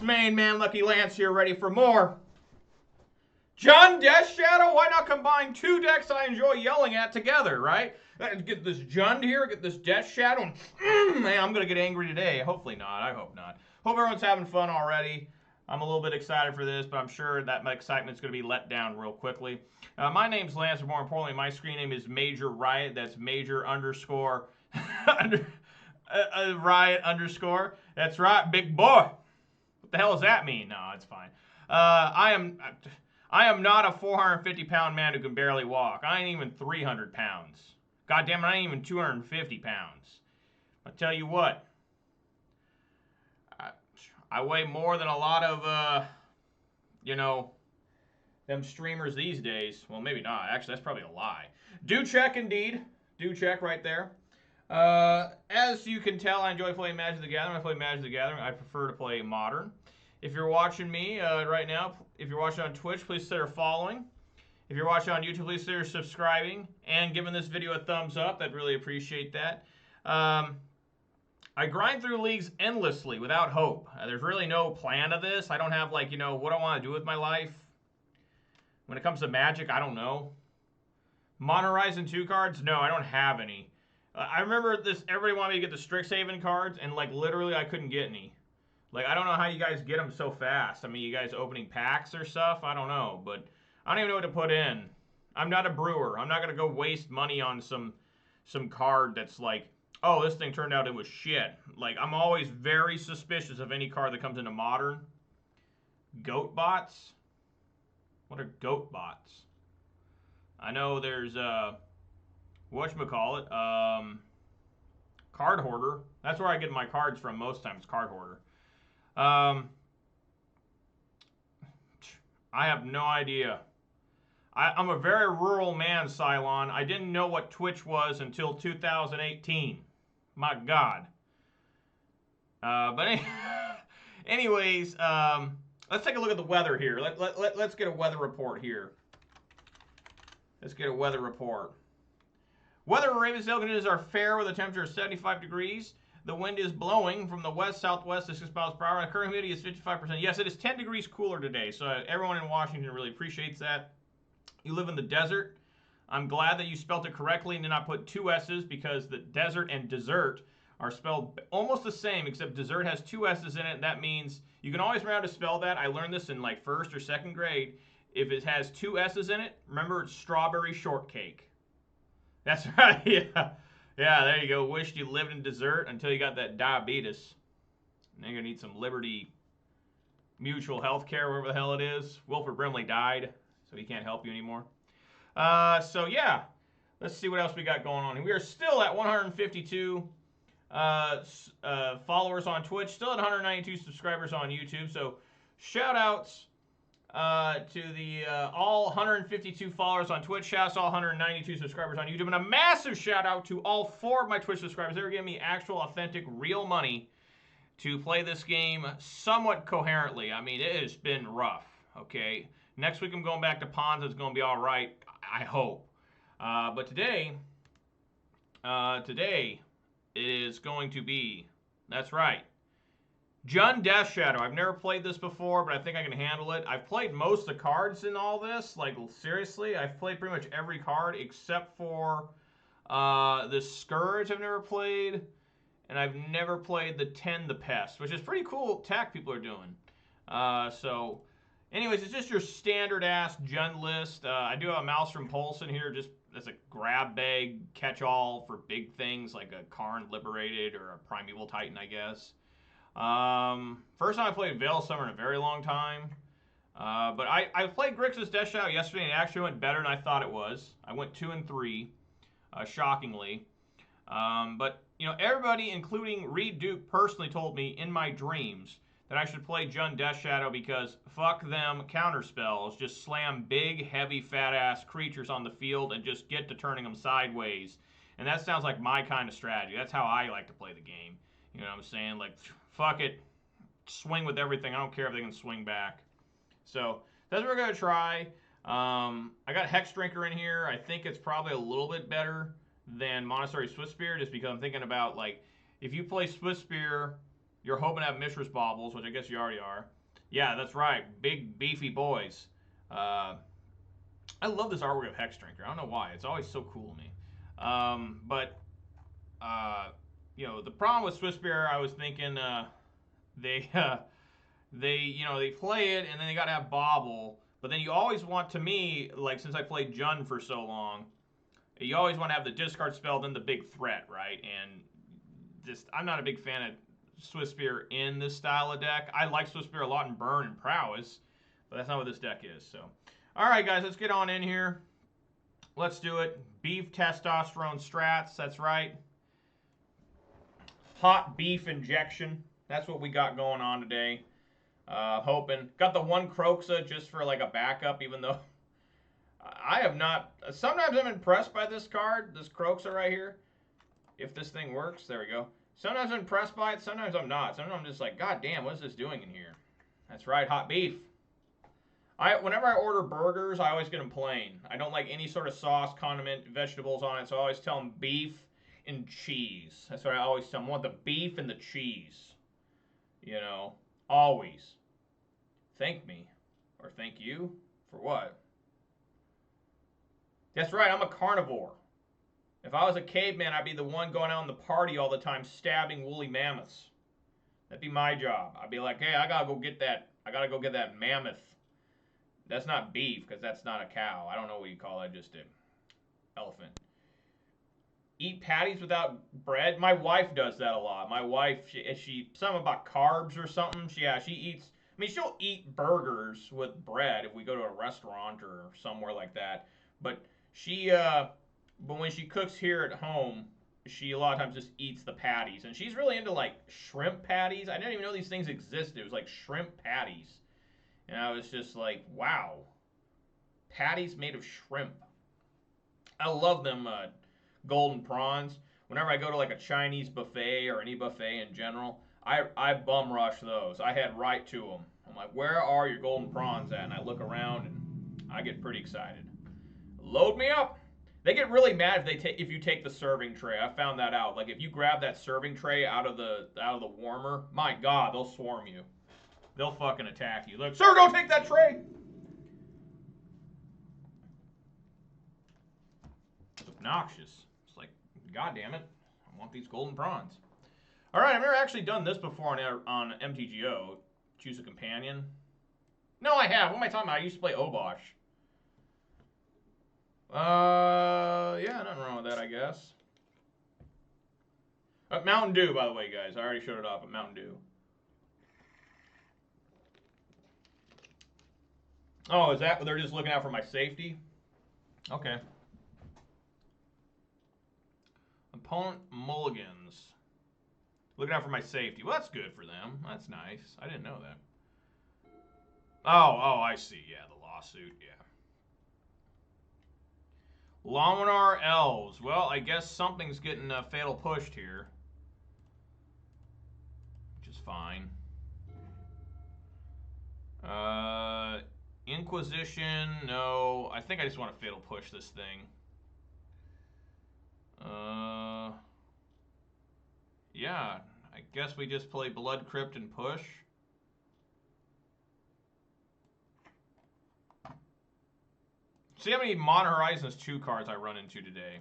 main man Lucky Lance here, ready for more Jund Death Shadow. Why not combine two decks I enjoy yelling at together, right? Get this Jund here, get this Death Shadow, and man, I'm gonna get angry today. Hopefully not. I hope not. Hope everyone's having fun already. I'm a little bit excited for this, but I'm sure that my excitement's going to be let down real quickly. My name's Lance, but more importantly, my screen name is Major Riot. That's Major underscore Riot underscore. That's right, big boy. What the hell does that mean? No, it's fine. I am not a 450-pound man who can barely walk. I ain't even 300 pounds. God damn it, I ain't even 250 pounds. I tell you what. I weigh more than a lot of, them streamers these days. Well, maybe not. Actually, that's probably a lie. Do check, indeed. Do check right there. As you can tell, I enjoy playing Magic the Gathering. I play Magic the Gathering. I prefer to play Modern. If you're watching me right now, if you're watching on Twitch, please consider following. If you're watching on YouTube, please consider subscribing and giving this video a thumbs up. I'd really appreciate that. I grind through leagues endlessly without hope. There's really no plan to this. I don't have, like, what I want to do with my life. When it comes to Magic, I don't know. Mono Horizon 2 cards? No, I don't have any. I remember this. Everybody wanted me to get the Strixhaven cards, and, like, literally I couldn't get any. Like, I don't know how you guys get them so fast. I mean, you guys opening packs or stuff? I don't know, but I don't even know what to put in. I'm not a brewer. I'm not going to go waste money on some card that's like, oh, this thing turned out it was shit. Like, I'm always very suspicious of any card that comes into Modern. Goat bots? What are goat bots? I know there's, whatchamacallit, Card Hoarder. That's where I get my cards from most times, Card Hoarder. I have no idea. I'm a very rural man, Cylon. I didn't know what Twitch was until 2018. My God. But anyways, let's take a look at the weather here. Let's get a weather report here. Let's get a weather report. Weather in Ravensdale conditions are fair with a temperature of 75 degrees. The wind is blowing from the west-southwest at 6 miles per hour, and the current humidity is 55%. Yes, it is 10 degrees cooler today, so everyone in Washington really appreciates that. You live in the desert. I'm glad that you spelled it correctly and did not put two S's, because the desert and dessert are spelled almost the same, except dessert has two S's in it. That means you can always remember how to spell that. I learned this in like 1st or 2nd grade. If it has two S's in it, remember it's strawberry shortcake. That's right. Yeah. Yeah, there you go. Wished you lived in dessert until you got that diabetes. Now you're going to need some Liberty Mutual Health Care, wherever the hell it is. Wilford Brimley died, so he can't help you anymore. So yeah, let's see what else we got going on. We are still at 152 followers on Twitch, still at 192 subscribers on YouTube. So shout outs to the all 152 followers on Twitch. Shout outs to all 192 subscribers on YouTube, and a massive shout out to all 4 of my Twitch subscribers. They were giving me actual, authentic, real money to play this game somewhat coherently. I mean, it has been rough. Okay. Next week I'm going back to Ponza. It's going to be all right, I hope. But today it is going to be, that's right, Jund Death Shadow. I've never played this before, but I think I can handle it. I've played most of the cards in all this. Like, seriously, I've played pretty much every card except for the Scourge I've never played. And I've never played the 10 the Pest, which is pretty cool tech people are doing. So... anyways, it's just your standard-ass Jund list. I do have a Mouse from Polson here, just as a grab bag catch-all for big things like a Karn Liberated or a Primeval Titan, I guess. First time I played Veil Summer in a very long time. But I played Grixis Death Shadow yesterday, and it actually went better than I thought it was. I went 2-3, shockingly. But, everybody, including Reed Duke, personally told me in my dreams that I should play Jund Death Shadow because fuck them counter spells. Just slam big, heavy, fat-ass creatures on the field and just get to turning them sideways. And that sounds like my kind of strategy. That's how I like to play the game. You know what I'm saying? Like, fuck it. Swing with everything. I don't care if they can swing back. So, that's what we're going to try. I got Hex Drinker in here. I think it's probably a little bit better than Monastery Swiftspear, just because I'm thinking about, like, if you play Swiftspear You're hoping to have Mishra's Baubles, which I guess you already are. Yeah, that's right. Big, beefy boys. I love this artwork of Hex Drinker. I don't know why. It's always so cool to me. But you know, the problem with Swiss Beer, I was thinking they they play it and then they got to have Bobble. But then you always want, to me, like since I played Jund for so long, you always want to have the discard spell, then the big threat, right? And just I'm not a big fan of Swiss Spear in this style of deck. I like Swiss Spear a lot in Burn and Prowess, but that's not what this deck is. So, all right, guys, let's get on in here. Let's do it. Beef testosterone strats. That's right. Hot beef injection. That's what we got going on today. Hoping. Got the one Croxa just for like a backup, even though I have not. Sometimes I'm impressed by this card, this Croxa right here. If this thing works, there we go. Sometimes I'm impressed by it, sometimes I'm not. Sometimes I'm just like, God damn, what is this doing in here? That's right, hot beef. Whenever I order burgers, I always get them plain. I don't like any sort of sauce, condiment, vegetables on it, so I always tell them beef and cheese. That's what I always tell them. I want the beef and the cheese. You know, always. Thank me. Or thank you. For what? That's right, I'm a carnivore. If I was a caveman, I'd be the one going out in the party all the time stabbing woolly mammoths. That'd be my job. I'd be like, hey, I gotta go get that mammoth. That's not beef, because that's not a cow. I don't know what you call that, just an elephant. Eat patties without bread? My wife does that a lot. My wife, she something about carbs or something. She eats, I mean, she'll eat burgers with bread if we go to a restaurant or somewhere like that. But but when she cooks here at home, she a lot of times just eats the patties. And she's really into like shrimp patties. I didn't even know these things existed. It was like shrimp patties. And I was just like, wow. Patties made of shrimp. I love them golden prawns. Whenever I go to like a Chinese buffet or any buffet in general, I bum rush those. I head right to them. I'm like, where are your golden prawns at? And I look around and I get pretty excited. Load me up. They get really mad if you take the serving tray. I found that out. Like if you grab that serving tray out of the warmer, my God, they'll swarm you. They'll fucking attack you. Look, sir, don't take that tray. It's obnoxious. It's like, God damn it, I want these golden prawns. All right, I've never actually done this before on MTGO. Choose a companion. No, I have. What am I talking about? I used to play Obosh. Yeah, nothing wrong with that, I guess. Mountain Dew, by the way, guys. I already showed it off at Mountain Dew. Oh, is that, they're just looking out for my safety? Okay. Opponent mulligans. Looking out for my safety. Well, that's good for them. That's nice. I didn't know that. Oh, I see. Yeah, the lawsuit, yeah. Laminar Elves. Well, I guess something's getting fatal pushed here. Which is fine. Inquisition. No. I think I just want to fatal push this thing. Yeah. I guess we just play Blood Crypt and push. See how many Modern Horizons 2 cards I run into today.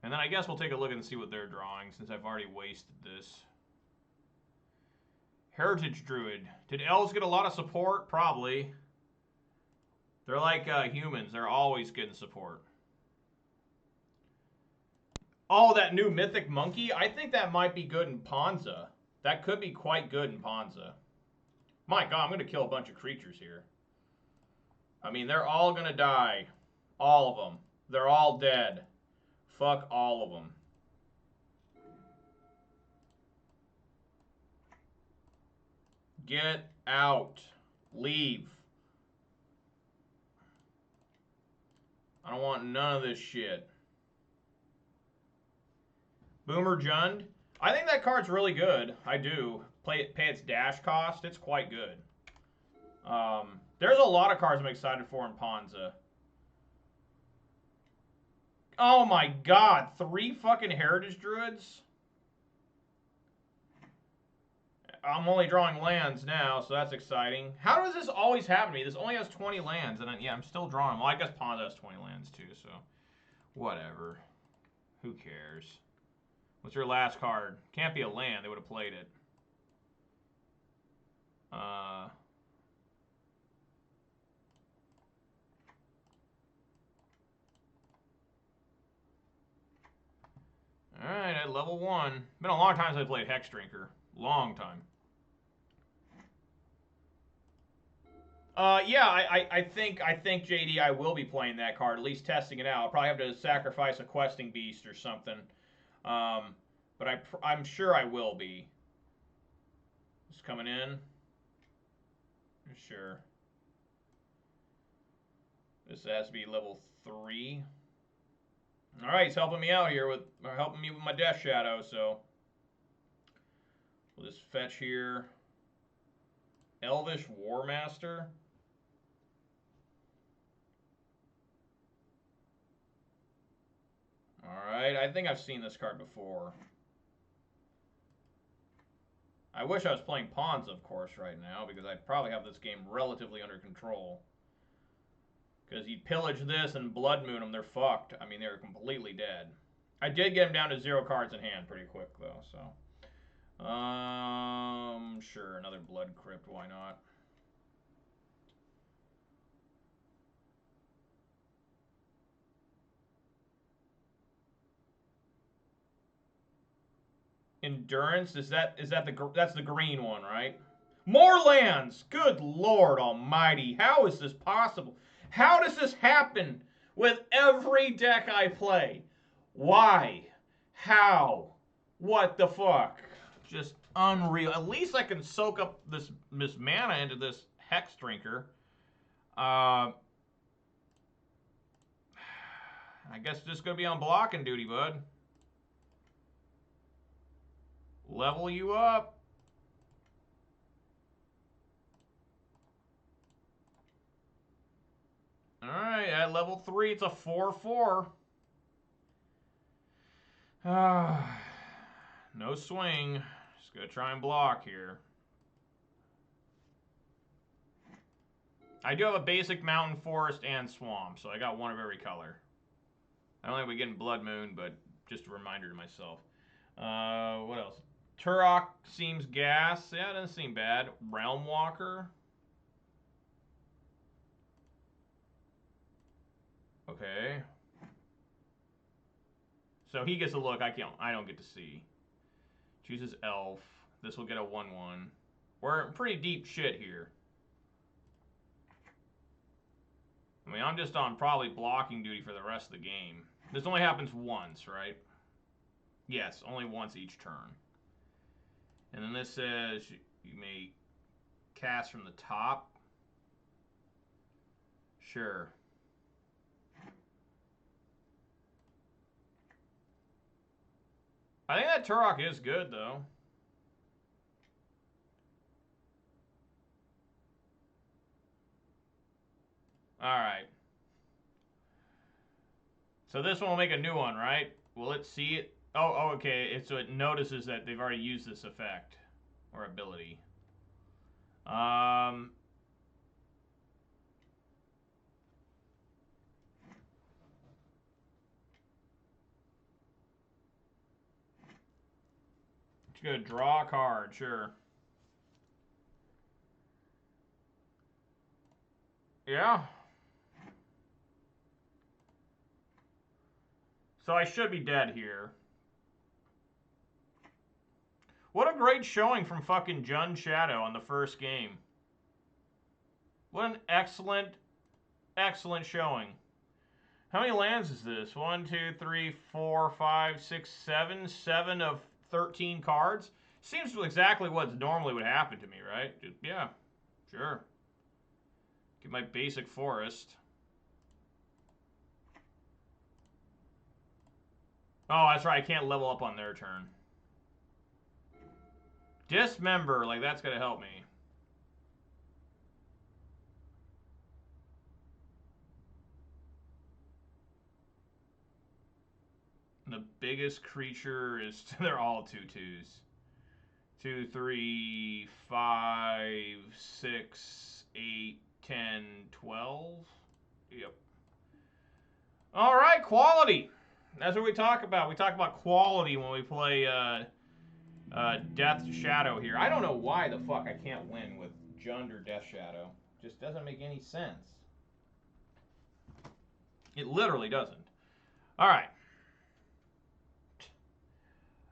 And then I guess we'll take a look and see what they're drawing, since I've already wasted this. Heritage Druid. Did Elves get a lot of support? Probably. They're like humans. They're always getting support. Oh, that new Mythic Monkey? I think that might be good in Ponza. That could be quite good in Ponza. My God, I'm going to kill a bunch of creatures here. I mean, they're all going to die. All of them. They're all dead. Fuck all of them. Get out. Leave. I don't want none of this shit. Boomer Jund. I think that card's really good. I do. Pay its dash cost. It's quite good. There's a lot of cards I'm excited for in Ponza. Oh my god, 3 fucking Heritage Druids? I'm only drawing lands now, so that's exciting. How does this always happen to me? This only has 20 lands, and yeah, I'm still drawing them. Well, I guess Pond has 20 lands too, so whatever. Who cares? What's your last card? Can't be a land. They would have played it. Alright, at level 1. Been a long time since I played Hex Drinker. Long time. Yeah, I think JD, I will be playing that card, at least testing it out. I'll probably have to sacrifice a questing beast or something, but I'm sure I will be. Just coming in. Sure. This has to be level 3. All right, he's helping me out here helping me with my Death Shadow. So we'll just fetch here. Elvish War Master. Alright, I think I've seen this card before. I wish I was playing Pawns, of course, right now, because I'd probably have this game relatively under control. Because you pillage this and Blood Moon them, they're fucked. I mean, they're completely dead. I did get them down to 0 cards in hand pretty quick, though, so. Sure, another Blood Crypt, why not? Endurance, that's the green one, right? More lands! Good Lord Almighty, how is this possible? How does this happen with every deck I play? Why? How? What the fuck? Just unreal. At least I can soak up this mana into this Hex Drinker. I guess just gonna be on blocking duty, bud. Level you up. Alright, at level 3, it's a 4/4. No swing. Just gonna try and block here. I do have a basic mountain, forest, and swamp, so I got one of every color. I don't think we get in Blood Moon, but just a reminder to myself. What else? Turok seems gas. Yeah, it doesn't seem bad. Realm Walker. Okay. So he gets a look. I don't get to see. Chooses Elf. This will get a 1/1. We're in pretty deep shit here. I mean, I'm just on probably blocking duty for the rest of the game. This only happens once, right? Yes, only once each turn. And then this says you may cast from the top. Sure. I think that Turok is good, though. Alright. So this one will make a new one, right? Will it see it? Oh, okay. So it notices that they've already used this effect or ability. It's gonna draw a card, sure. Yeah. So I should be dead here. What a great showing from fucking Jund Shadow on the first game. What an excellent, excellent showing. How many lands is this? 1, 2, 3, 4, 5, 6, 7. 7 of 13 cards? Seems exactly what normally would happen to me, right? Yeah, sure. Get my basic forest. Oh, that's right. I can't level up on their turn. Dismember. Like, that's going to help me. And the biggest creature is, they're all 2/2s. 2, 3, 5, 6, 8, 10, 12. Yep. All right, quality. That's what we talk about. We talk about quality when we play Death Shadow here. I don't know why the fuck I can't win with Jund or Death Shadow. Just doesn't make any sense. It literally doesn't. All right.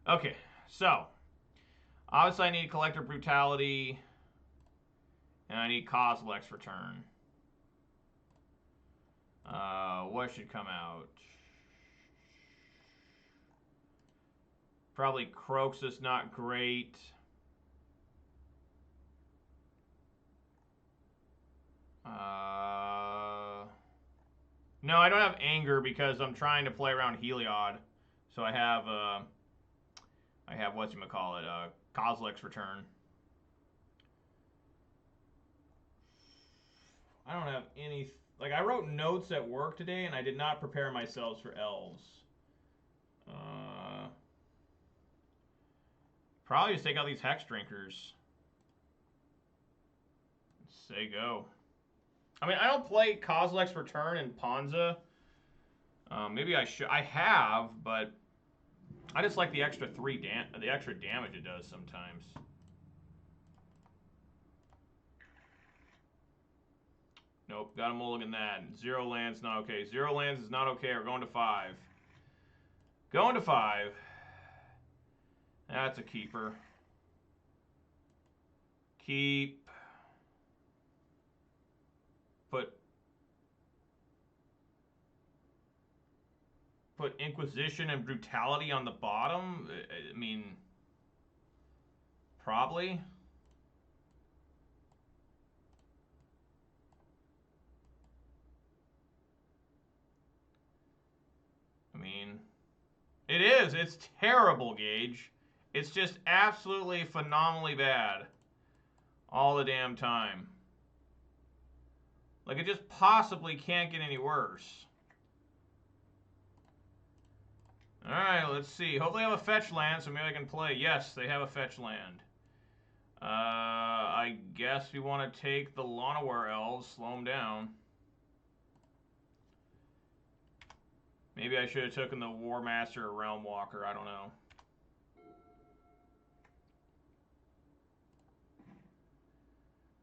Okay, so obviously I need Collector Brutality, and I need Kozilek's Return. What should come out? Probably Croxus, not great. No, I don't have Anger because I'm trying to play around Heliod. So I have whatchamacallit, Kozilek's Return. I don't have any, like, I wrote notes at work today and I did not prepare myself for Elves. Probably just take out these Hex Drinkers. Say go. I mean, I don't play Kozilek's Return in Ponza. Maybe I should. I have, but I just like the extra the extra damage it does sometimes. Nope, got a mulligan that. 0 lands not okay. 0 lands is not okay. We're going to 5. Going to 5. That's a keeper. Keep. Put Inquisition and Brutality on the bottom? I mean, probably. I mean, it is. It's terrible, Gage. It's just absolutely phenomenally bad. All the damn time. Like, it just possibly can't get any worse. Alright, let's see. Hopefully they have a fetch land, so maybe I can play. Yes, they have a fetch land. I guess we want to take the Llanowar Elves, slow them down. Maybe I should have taken the War Master or Realm Walker, I don't know.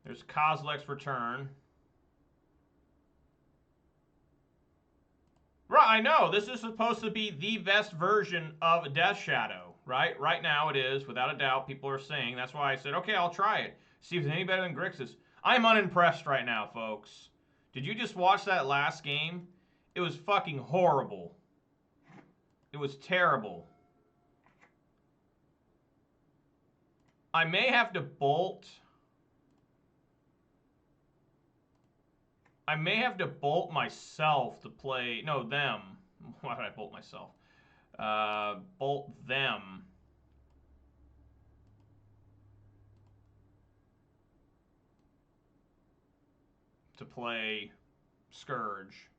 There's Kozilek's Return. Right, I know. This is supposed to be the best version of Death Shadow, right? Right now it is, without a doubt. People are saying. That's why I said, okay, I'll try it. See if it's any better than Grixis. I'm unimpressed right now, folks. Did you just watch that last game? It was fucking horrible. It was terrible. I may have to bolt. I may have to bolt myself to play. No, them. Why did I bolt myself? Bolt them. To play Scourge.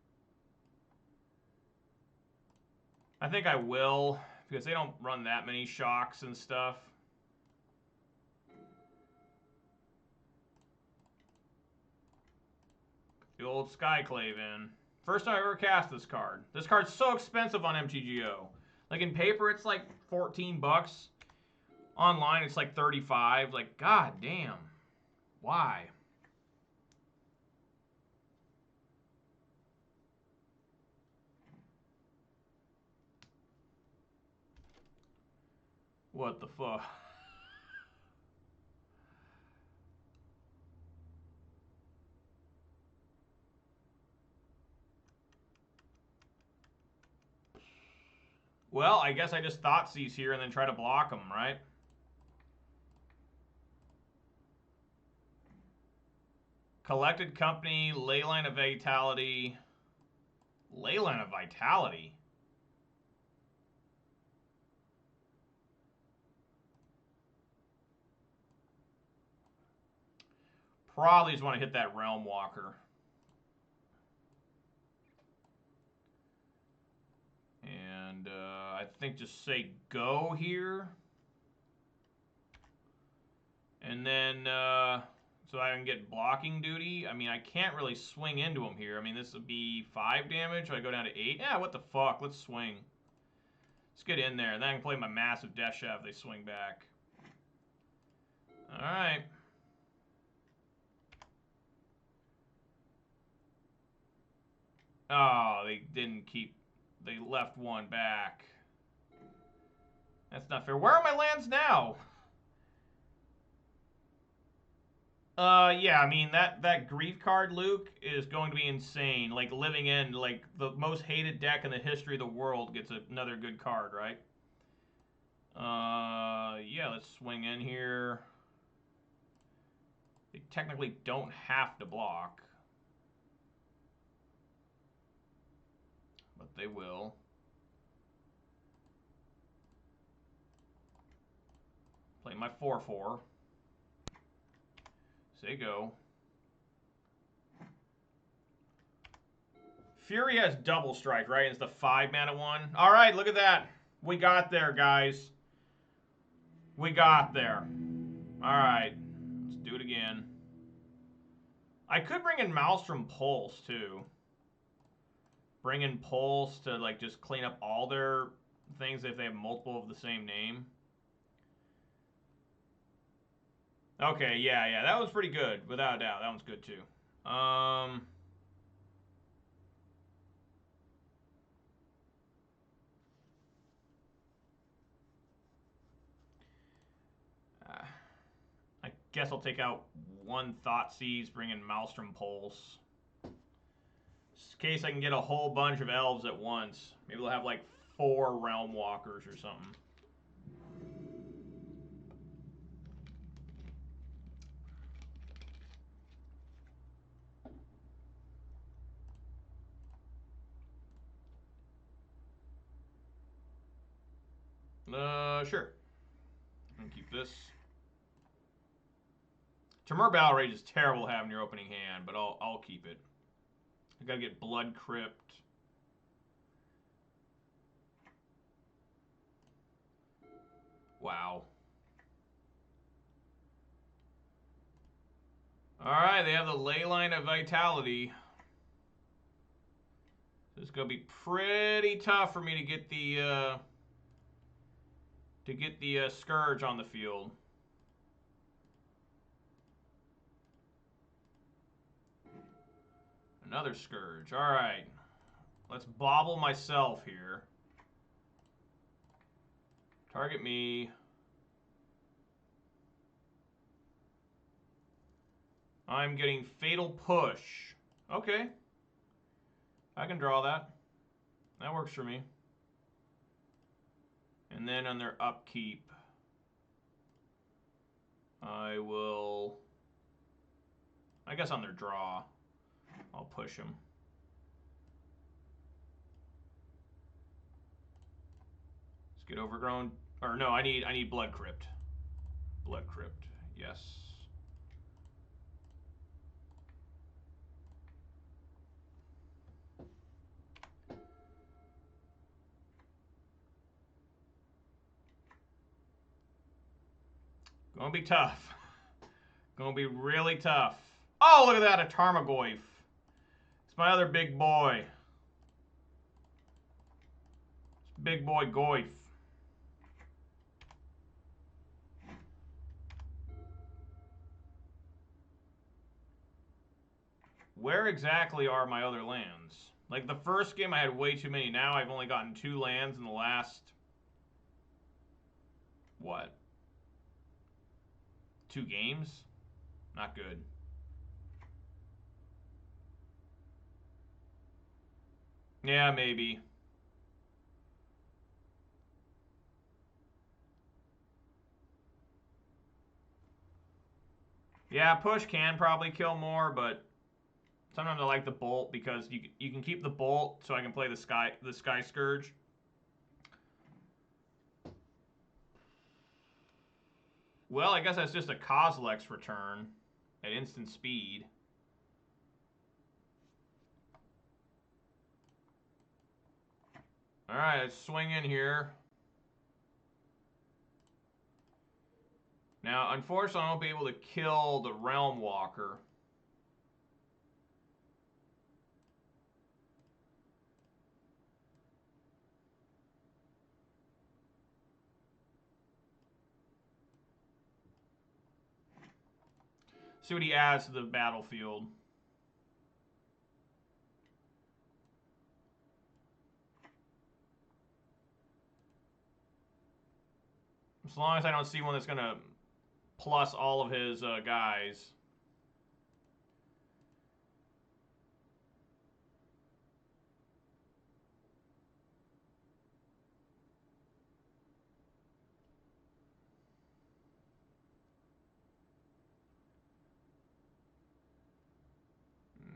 I think I will, because they don't run that many shocks and stuff. The old Skyclave in. First time I ever cast this card. This card's so expensive on MTGO. Like in paper, it's like 14 bucks. Online, it's like 35. Like, god damn. Why? What the fuck? Well, I guess I just Thoughtseize here and then try to block them, right? Collected Company, Leyline of Vitality. Leyline of Vitality? Probably just want to hit that Realm Walker. And I I think just say go here. And then, so I can get blocking duty. I mean, I can't really swing into him here. I mean, this would be 5 damage. So I go down to 8. Yeah, what the fuck? Let's swing. Let's get in there. Then I can play my massive Death Shaft if they swing back. Alright. Oh, they didn't keep... They left one back. That's not fair. Where are my lands now? Yeah, I mean, that Grief card, Luke, is going to be insane. Like, living in, like, the most hated deck in the history of the world gets another good card, right? Yeah, let's swing in here. They technically don't have to block. But they will. Play my 4/4. Say go. Fury has double strike, right? It's the 5-mana one. All right, look at that. We got there, guys. We got there. All right, let's do it again. I could bring in Maelstrom Pulse, too. Bring in Pulse to, like, just clean up all their things if they have multiple of the same name. Okay, yeah, that was pretty good, without a doubt. That one's good, too. I guess I'll take out one Thoughtseize, bring in Maelstrom Pulse. Just in case I can get a whole bunch of Elves at once. Maybe they'll have like 4 Realm Walkers or something. Sure. I'm gonna keep this. Temur Battle Rage is terrible to have in your opening hand, but I'll keep it. I gotta get Blood Crypt. Wow. Alright, they have the Leyline of Vitality. So it's gonna be pretty tough for me to get the Scourge on the field. Another Scourge. Alright. Let's bobble myself here. Target me. I'm getting Fatal Push. Okay. I can draw that. That works for me. And then on their upkeep, I will... I guess on their draw, I'll push them. Let's get Overgrown. Or no, I need Blood Crypt. Blood Crypt, yes. Gonna be tough. Gonna be really tough. Oh, look at that, a Tarmogoyf. It's my other big boy. It's big boy Goyf. Where exactly are my other lands? Like, the first game I had way too many. Now I've only gotten 2 lands in the last... What? 2 games? Not good. Yeah, maybe. Yeah, push can probably kill more, but sometimes I like the bolt because you can keep the bolt so I can play the Sky Scourge. Well, I guess that's just a Kozilek's return at instant speed. All right, let's swing in here. Now, unfortunately, I won't be able to kill the Realm Walker. See what he adds to the battlefield. As long as I don't see one that's going to plus all of his guys.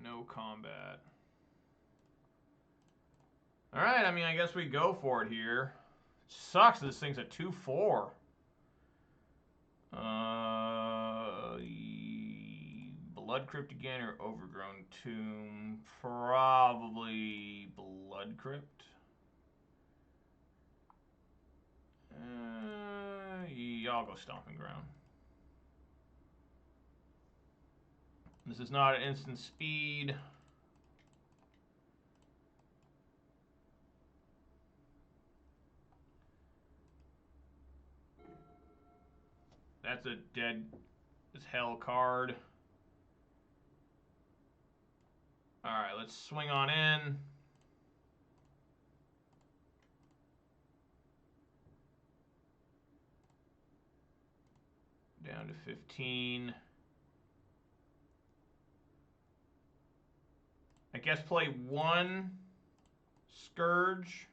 No combat. All right, I mean, I guess we go for it here. Sucks this thing's a 2/4. Blood Crypt again or Overgrown Tomb? Probably Blood Crypt. Yeah, I'll go Stomping Ground. This is not an instant speed. That's a dead as hell card. Alright, let's swing on in. Down to 15. I guess play one Scourge.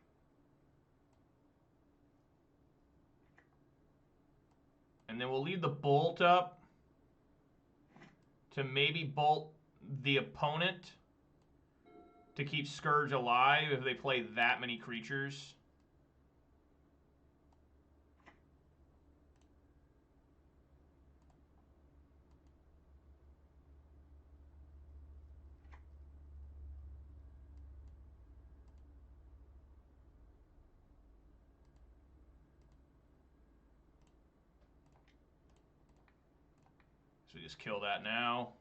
And then we'll leave the Bolt up to maybe bolt the opponent to keep Scourge alive if they play that many creatures. So just kill that now.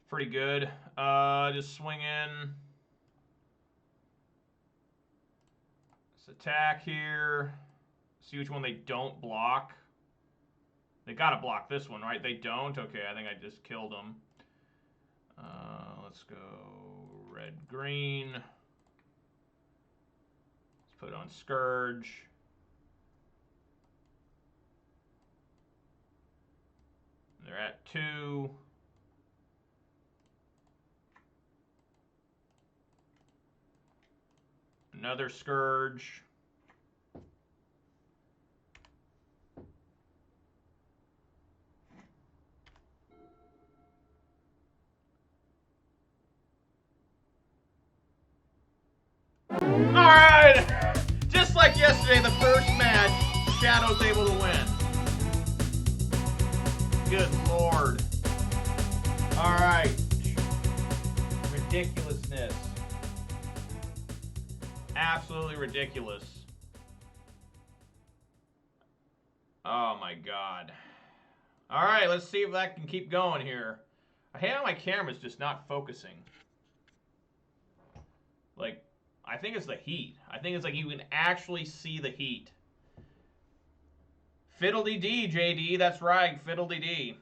Pretty good. Just swing in. Let's attack here. See which one they don't block. They gotta block this one, right? They don't? Okay, I think I just killed them. Let's go red-green. Let's put on Scourge. They're at 2. Another Scourge. Alright! Just like yesterday, the first match, Shadow's able to win. Good lord. Alright. Ridiculousness. Absolutely ridiculous. Oh my god. Alright, let's see if that can keep going here. I hate how my camera's just not focusing. Like, I think it's the heat. I think it's like you can actually see the heat. Fiddle-dee-dee, JD. That's right, fiddle-dee-dee.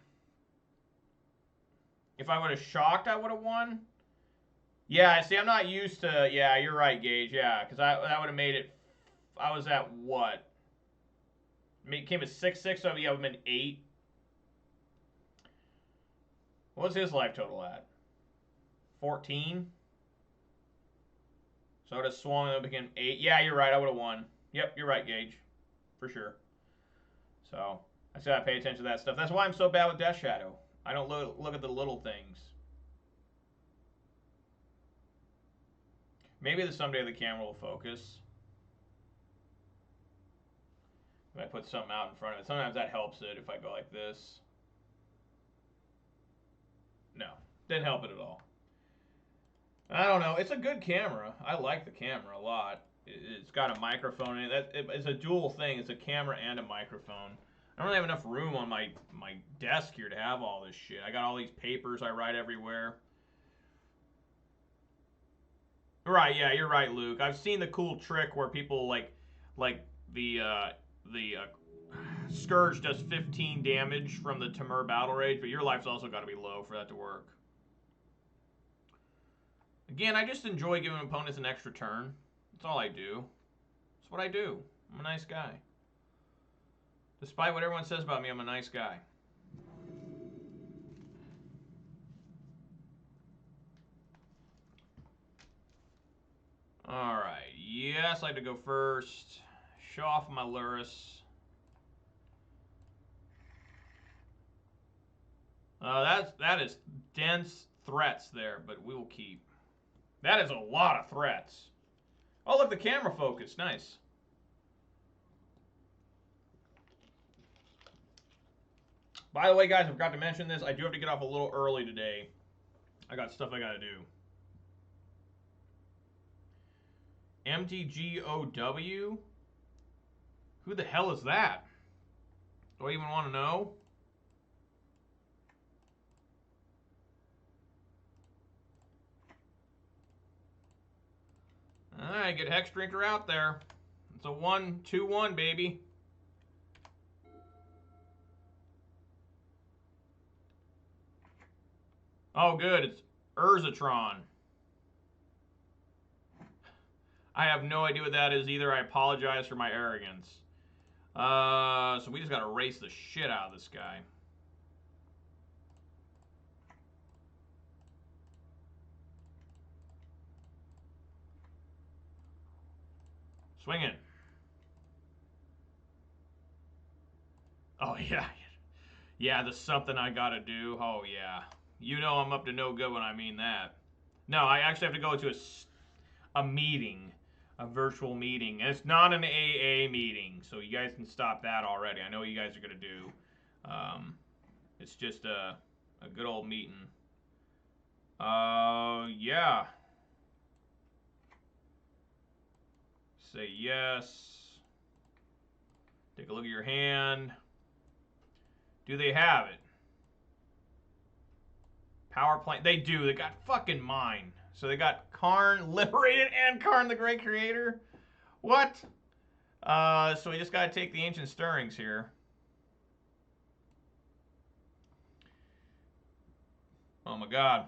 If I would have shocked, I would have won. Yeah, see, I'm not used to... Yeah, you're right, Gage. Yeah, because that would have made it... I was at what? It came at 6-6, so yeah, I would have been 8. What's his life total at? 14? So I would have swung and it became 8. Yeah, you're right. I would have won. Yep, you're right, Gage. For sure. So, I still gotta pay attention to that stuff. That's why I'm so bad with Death Shadow. I don't look at the little things. Maybe someday the camera will focus. If I put something out in front of it. Sometimes that helps it if I go like this. Didn't help it at all. I don't know. It's a good camera. I like the camera a lot. It's got a microphone in it. It's a dual thing. It's a camera and a microphone. I don't really have enough room on my desk here to have all this shit. I got all these papers I write everywhere. Right, yeah, you're right, Luke. I've seen the cool trick where people like the Scourge does 15 damage from the Temur Battle Rage, but your life's also got to be low for that to work. Again, I just enjoy giving opponents an extra turn. That's all I do. That's what I do. I'm a nice guy. Despite what everyone says about me, I'm a nice guy. Alright. Yes, I like to go first. Show off my Luris. That is dense threats there, but we will keep. That is a lot of threats. Oh, look, the camera focus. Nice. By the way, guys, I forgot to mention this. I do have to get off a little early today. I got stuff I got to do. MTGO? Who the hell is that? Do I even want to know? Alright, get Hex Drinker out there. It's a 1-2-1, baby. Oh, good. It's Tron. I have no idea what that is either. I apologize for my arrogance. So we just got to race the shit out of this guy. Swing it. Oh, yeah. Yeah, there's something I got to do. Oh, yeah. You know I'm up to no good when I mean that. No, I actually have to go to a meeting. A virtual meeting. And it's not an AA meeting, so you guys can stop that already. I know what you guys are going to do. It's just a good old meeting. Yeah. Say yes. Take a look at your hand. Do they have it? Power plant. They do. They got fucking mine. So they got Karn Liberated and Karn the Great Creator. What? So we just got to take the Ancient Stirrings here. Oh my god.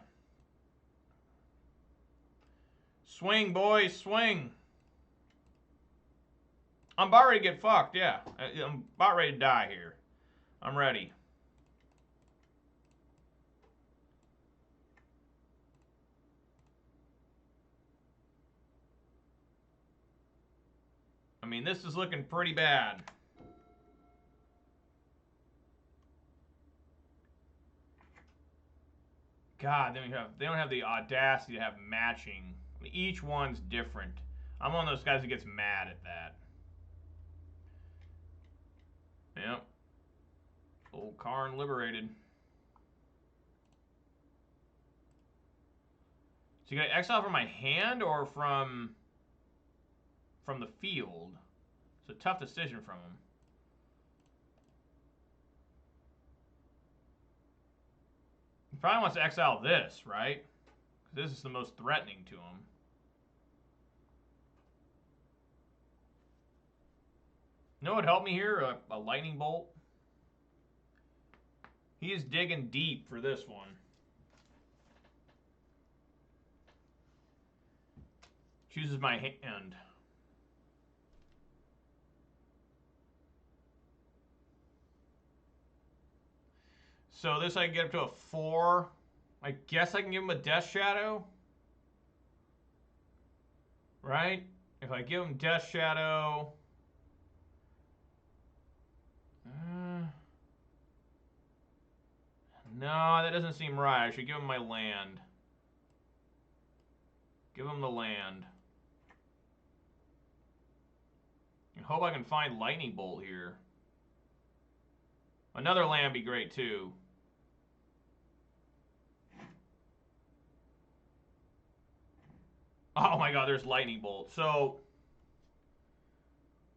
Swing, boys, swing. I'm about ready to get fucked, yeah. I'm about ready to die here. I'm ready. I mean, this is looking pretty bad. God, they don't have the audacity to have matching. I mean, each one's different. I'm one of those guys who gets mad at that. Yep. Old Karn Liberated. So you got to exile from my hand or from the field? It's a tough decision from him. He probably wants to exile this, right? Because this is the most threatening to him. You know what would help me here? A lightning bolt. He is digging deep for this one. Chooses my hand. So this I can get up to a 4. I guess I can give him a Death Shadow. Right? If I give him Death Shadow... no, that doesn't seem right. I should give him my land. Give him the land. I hope I can find Lightning Bolt here. Another land would be great too. Oh my god, there's lightning bolt. So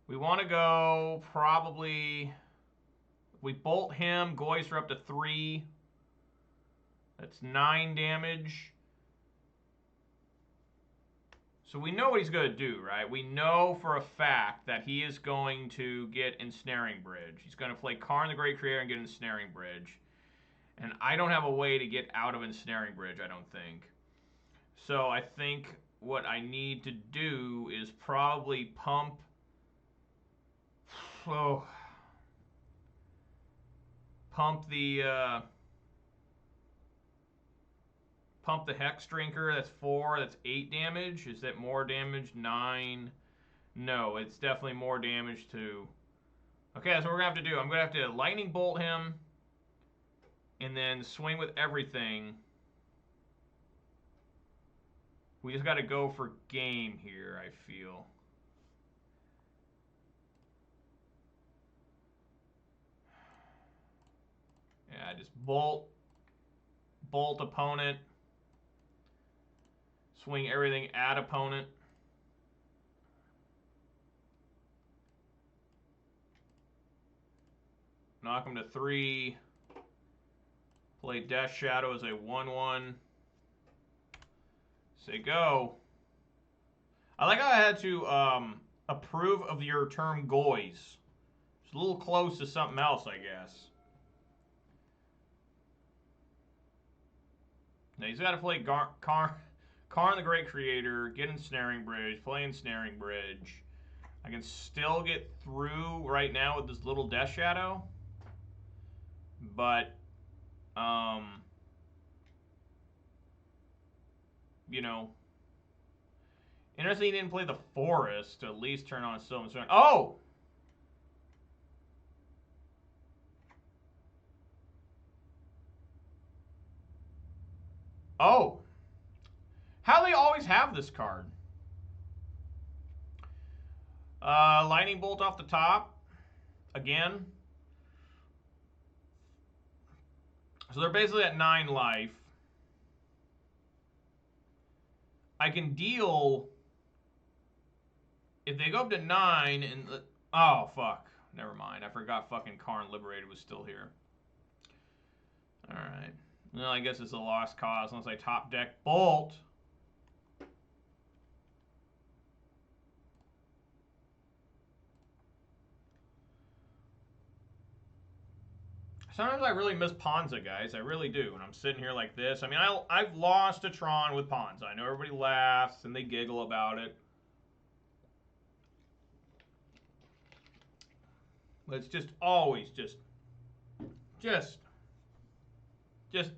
we want to go probably. If we bolt him, Goys are up to 3. That's 9 damage. So we know what he's going to do, right? We know for a fact that he is going to get Ensnaring Bridge. He's going to play Karn the Great Creator and get Ensnaring Bridge. And I don't have a way to get out of Ensnaring Bridge, I don't think. So I think what I need to do is probably pump... Oh... Pump the Hex Drinker. That's 4. That's 8 damage. Is that more damage? 9. No, it's definitely more damage too. Okay, that's what we're going to have to do. I'm going to have to Lightning Bolt him. And then swing with everything. We just got to go for game here, I feel. Yeah, just bolt opponent. Swing everything at opponent. Knock him to 3. Play Death Shadow as a 1/1. Say go. I like how I had to approve of your term Goys. It's a little close to something else, I guess. Now he's got to play Karn the Great Creator, get Ensnaring Bridge, play Ensnaring Bridge. I can still get through right now with this little Death Shadow. But, you know. Interesting he didn't play the Forest to at least turn on Sylvan Surrender. Oh! Oh! How do they always have this card? Lightning Bolt off the top. Again. So they're basically at 9 life. I can deal... If they go up to 9 and... Oh, fuck. Never mind. I forgot fucking Karn Liberated was still here. Alright. Well, I guess it's a lost cause unless I top deck Bolt. Sometimes I really miss Ponza, guys. I really do. When I'm sitting here like this. I mean, I've lost a Tron with Ponza. I know everybody laughs and they giggle about it. But it's just always just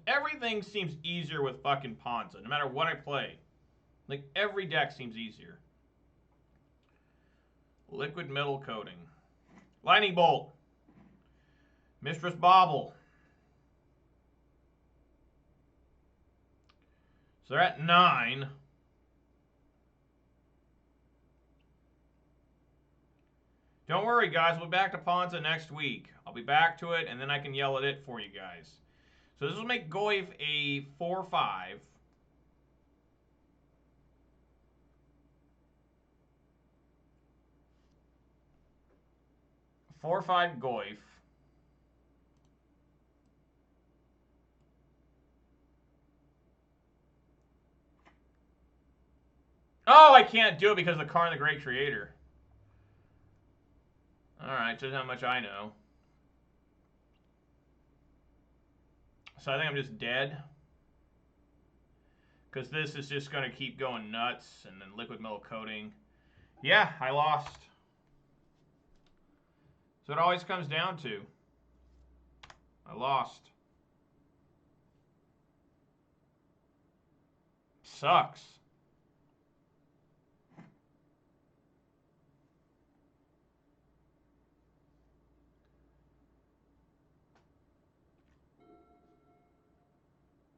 everything seems easier with fucking Ponza. No matter what I play. Like, every deck seems easier. Liquid Metal Coating. Lightning Bolt. Mistress Bauble. So they're at 9. Don't worry, guys. We'll be back to Ponza next week. I'll be back to it, and then I can yell at it for you guys. So this will make Goyf a 4/5. Four-five Goyf. Oh, I can't do it because of the Karn the Great Creator. Alright, just how much I know. So I think I'm just dead. Because this is just going to keep going nuts. And then Liquid Metal Coating. Yeah, I lost. So it always comes down to. I lost. Sucks.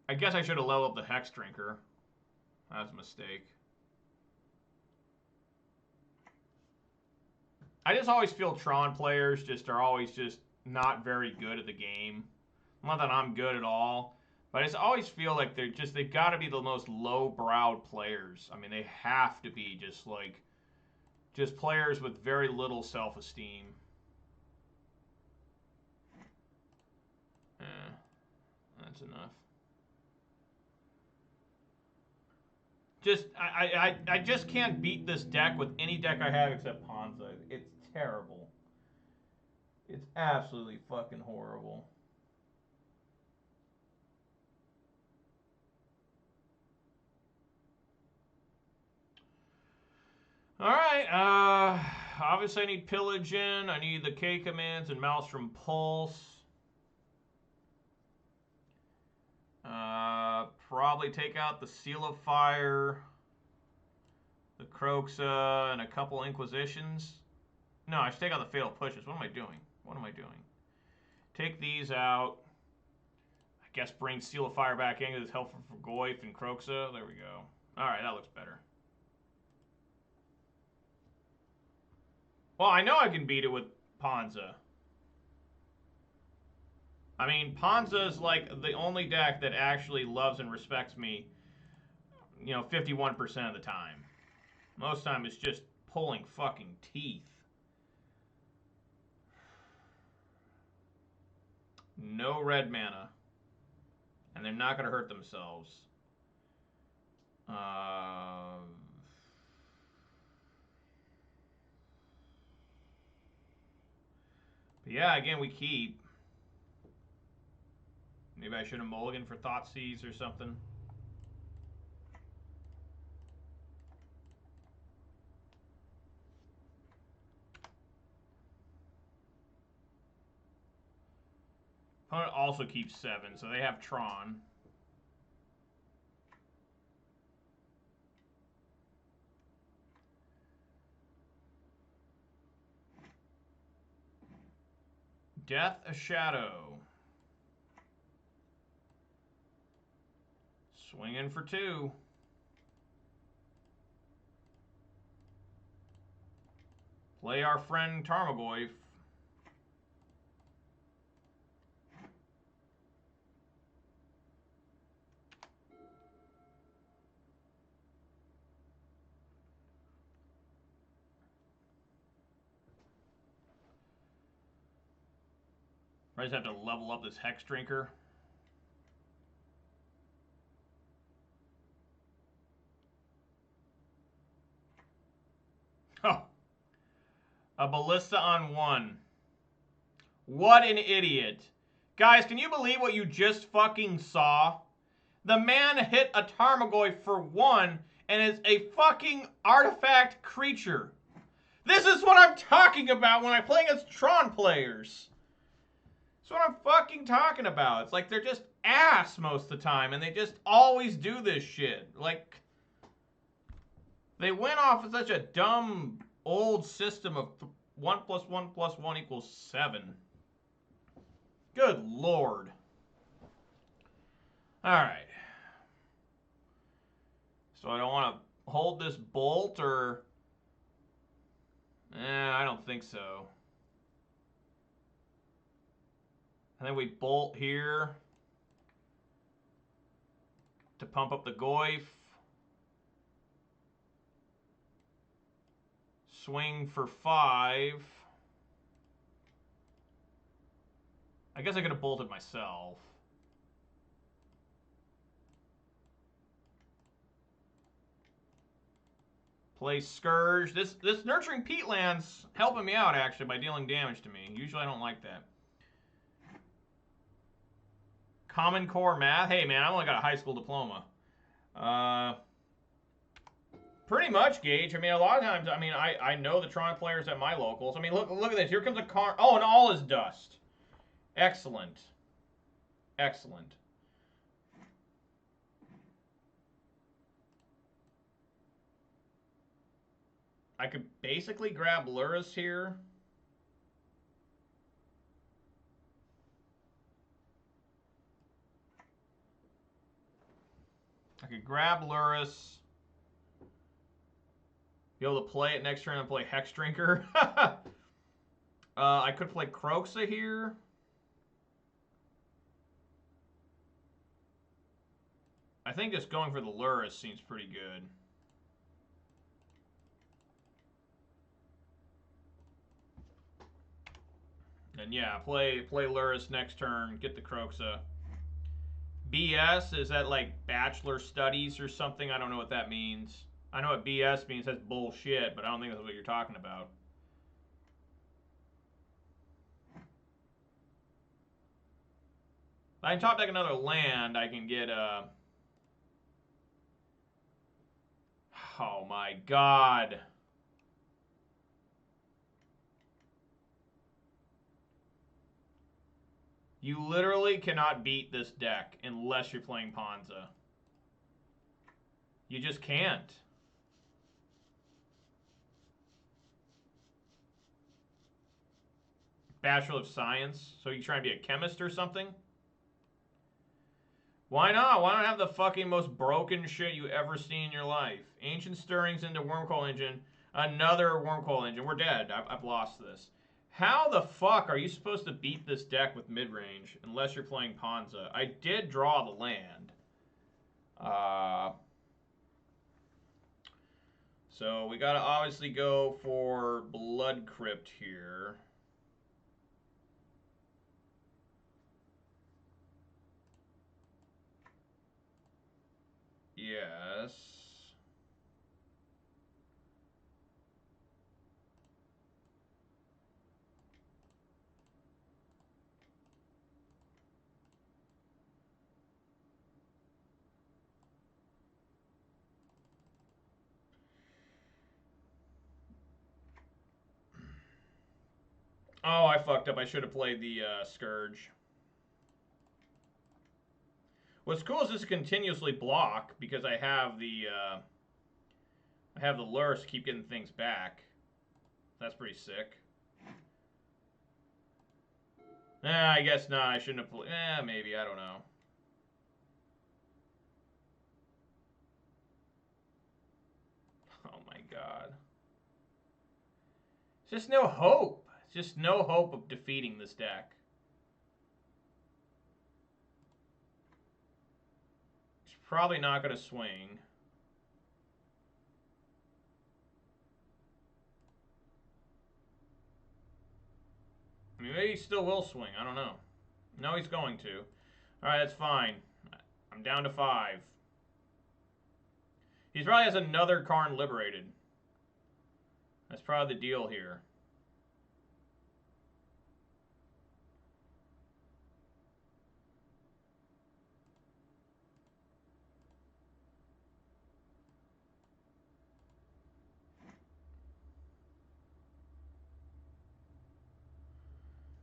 I guess I should have leveled up the Hex Drinker. That was a mistake. I just always feel Tron players are always just not very good at the game. Not that I'm good at all, But I just always feel like they've got to be the most low-browed players. I mean, they have to be just players with very little self-esteem. That's enough. I just can't beat this deck with any deck I have except Ponza. It's terrible. It's absolutely fucking horrible. Alright, obviously I need Pillage in. I need the K commands and Maelstrom Pulse. Probably take out the Seal of Fire, the Croxa, and a couple Inquisitions. No, I should take out the Fatal Pushes. What am I doing? What am I doing? Take these out. I guess bring Seal of Fire back in because it's helpful for Goyf and Croxa. There we go. Alright, that looks better. Well, I know I can beat it with Ponza. I mean, Ponza is like the only deck that actually loves and respects me, 51% of the time. Most of the time it's just pulling fucking teeth. No red mana. And they're not going to hurt themselves. But yeah, again, we keep. Maybe I should have mulliganed for Thoughtseize or something. Opponent also keeps 7, so they have Tron. Death a Shadow. Swing in for 2. Play our friend Tarmogoyf. I just have to level up this Hex Drinker. Oh. A Ballista on 1. What an idiot. Guys, can you believe what you just fucking saw? The man hit a Tarmogoyf for 1 and is a fucking artifact creature. This is what I'm talking about when I play against Tron players. That's what I'm fucking talking about. It's like they're just ass most of the time, and they just always do this shit. Like, they went off of such a dumb, old system of 1 + 1 + 1 = 7. Good lord. Alright. So I don't want to hold this bolt, or... I don't think so. I think we bolt here to pump up the Goyf. Swing for 5. I guess I could have bolted myself. Play Scourge. This Nurturing Peatland's helping me out, actually, by dealing damage to me. Usually I don't like that. Common Core Math. Hey, man, I only got a high school diploma. Pretty much, Gage. I mean, a lot of times, I know the Tron players at my locals. I mean, look at this. Here comes a car. Oh, and all is dust. Excellent. Excellent. I could basically grab Lurrus here. I could grab Lurrus. Be able to play it next turn and play Hex Drinker. I could play Croxa here. I think just going for the Luris seems pretty good. And yeah, play Luris next turn, get the Kroxa. BS, is that like bachelor studies or something? I don't know what that means. I know what BS means, that's bullshit, but I don't think that's what you're talking about. If I can top deck another land, I can get oh my god. You literally cannot beat this deck unless you're playing Ponza. You just can't. Bachelor of Science? So you trying to be a chemist or something? Why not? Why not have the fucking most broken shit you ever seen in your life? Ancient Stirrings into Wormcoil Engine. Another Wormcoil Engine. We're dead. I've lost this. How the fuck are you supposed to beat this deck with mid-range unless you're playing Ponza? I did draw the land. So we gotta obviously go for Blood Crypt here. Yes. Oh, I fucked up. I should have played the Scourge. What's cool is this continuously block because I have the lures to keep getting things back. That's pretty sick. I guess not. I shouldn't have played. Maybe. I don't know. Oh my god. It's just no hope. It's just no hope of defeating this deck. It's probably not going to swing. I mean, maybe he still will swing. I don't know. No, he's going to. Alright, that's fine. I'm down to 5. He probably has another Karn liberated. That's probably the deal here.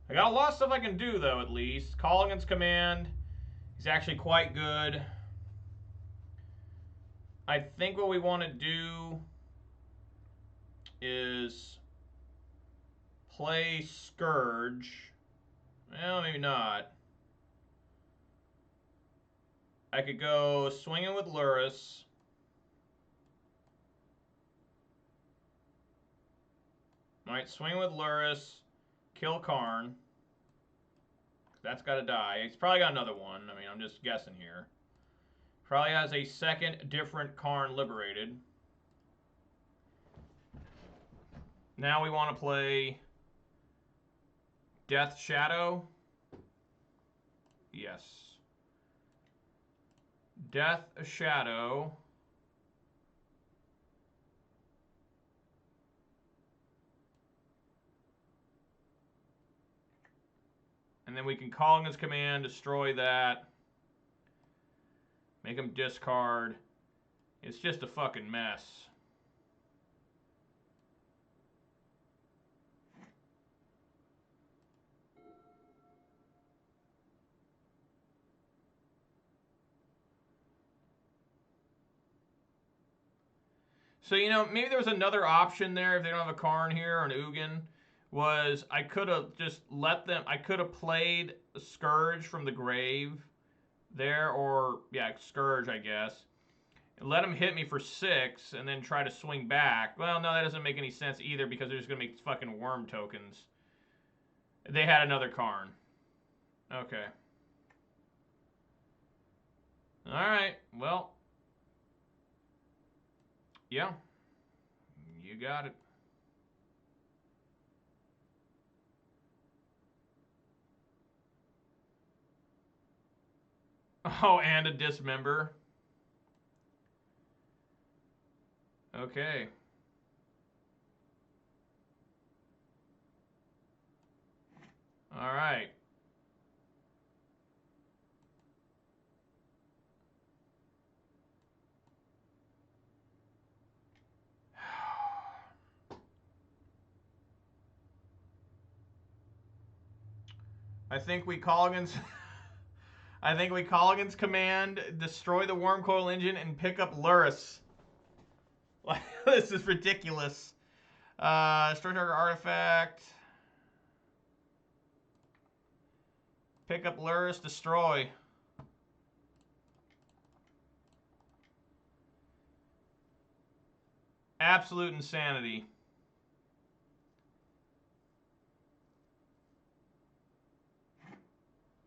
I got a lot of stuff I can do, though, at least. Call against command. He's actually quite good. I think what we want to do is play Scourge. Well, maybe not. I could go swinging with Luris. Alright, swing with Luris. Kill Karn. That's got to die. He's probably got another one. I mean, I'm just guessing here. Probably has a second different Karn liberated. Now we want to play Death Shadow. Yes. Death Shadow. And then we can call in his command, destroy that. Make him discard. It's just a fucking mess. So, you know, maybe there was another option there if they don't have a Karn here or an Ugin. Was I could have just let them, I could have played Scourge from the grave there, or, yeah, Scourge, I guess. And let them hit me for 6 and then try to swing back. Well, no, that doesn't make any sense either because they're just going to make fucking worm tokens. They had another Karn. Okay. Alright, well. Yeah. You got it. Oh, and a dismember. Okay. All right. I think we call against I think we call against command, destroy the worm coil engine, and pick up Luris. This is ridiculous. Destroy target artifact. Pick up Luris, destroy. Absolute insanity.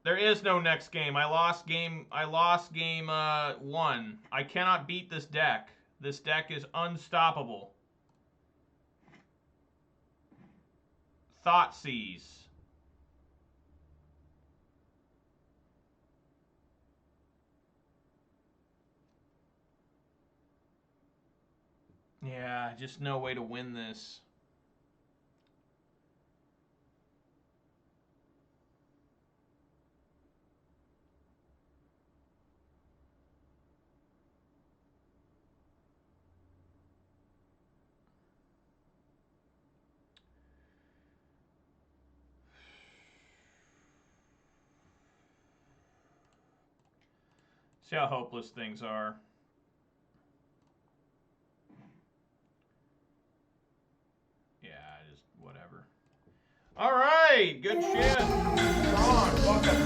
There is no next game. I lost game 1. I cannot beat this deck. This deck is unstoppable. Thoughtseize. Yeah, just no way to win this. See how hopeless things are. Yeah, just whatever. All right, good shit. Tron, fuck up.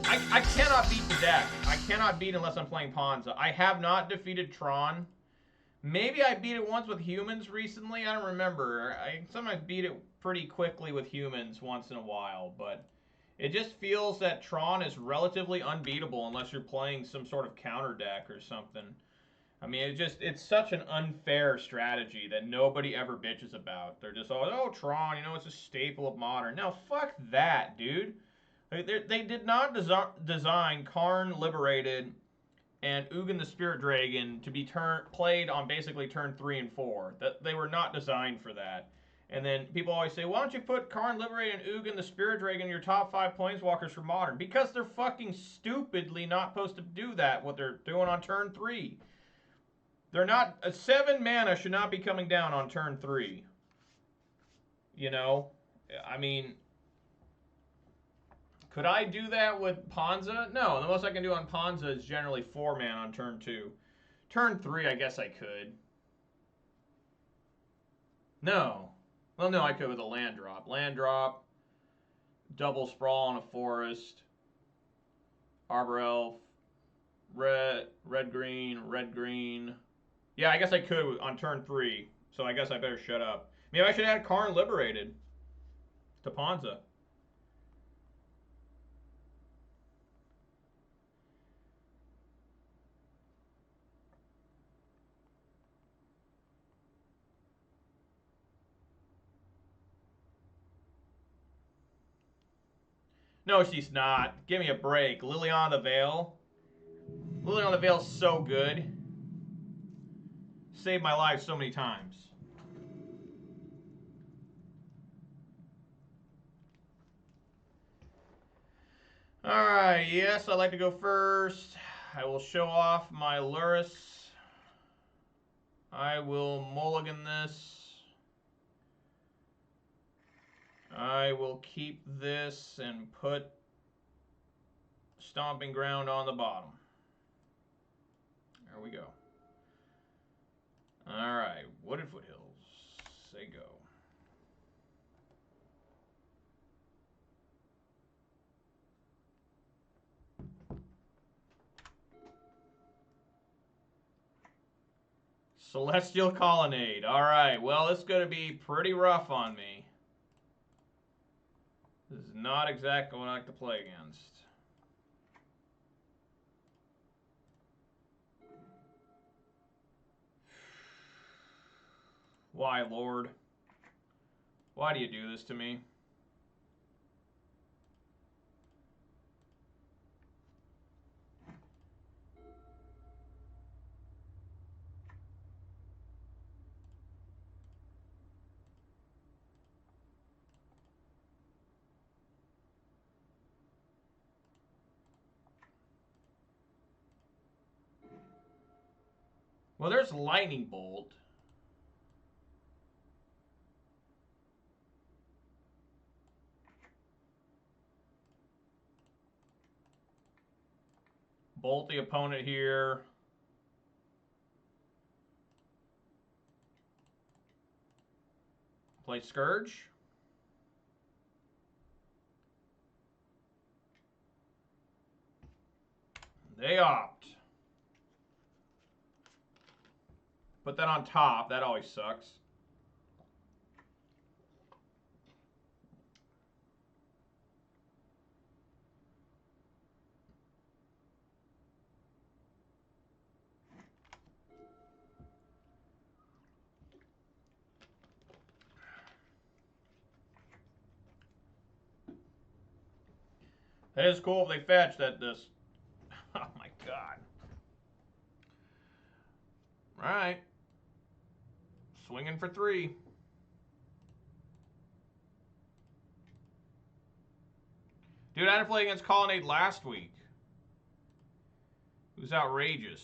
I cannot beat the deck. I cannot beat unless I'm playing Ponza. I have not defeated Tron. Maybe I beat it once with humans recently. I don't remember. I sometimes beat it pretty quickly with humans once in a while, but it just feels that Tron is relatively unbeatable unless you're playing some sort of counter deck or something. I mean, it's such an unfair strategy that nobody ever bitches about. They're just all, oh, Tron, you know, it's a staple of Modern. Now, fuck that, dude. They did not design Karn Liberated and Ugin the Spirit Dragon to be played on basically turn 3 and 4. That they were not designed for that. And then people always say, why don't you put Karn Liberated and Ugin the Spirit Dragon in your top 5 planeswalkers for Modern? Because they're fucking stupidly not supposed to do that, what they're doing on turn 3. They're not, 7 mana should not be coming down on turn 3. You know? I mean, could I do that with Ponza? No, the most I can do on Ponza is generally 4 mana on turn 2. Turn 3, I guess I could. No. Well, no, I could with a land drop. Land drop, double sprawl on a forest, Arbor Elf, red, green. Yeah, I guess I could on turn 3, so I guess I better shut up. Maybe I should add Karn Liberated to Ponza. No, she's not. Give me a break. Liliana the Veil. Liliana the Veil's so good. Saved my life so many times. Alright, yes, I'd like to go first. I will show off my Luris. I will mulligan this. I will keep this and put Stomping Ground on the bottom. There we go. Alright, Wooded Foothills. Say go. Celestial Colonnade. Alright, well, it's going to be pretty rough on me. This is not exactly what I like to play against. Why, Lord? Why do you do this to me? Well, there's lightning bolt. Bolt the opponent here. Play Scourge. They opt. Put that on top. That always sucks. That is cool if they fetch that this. Oh my god. Alright. Swinging for 3. Dude, I had to play against Colonnade last week. It was outrageous.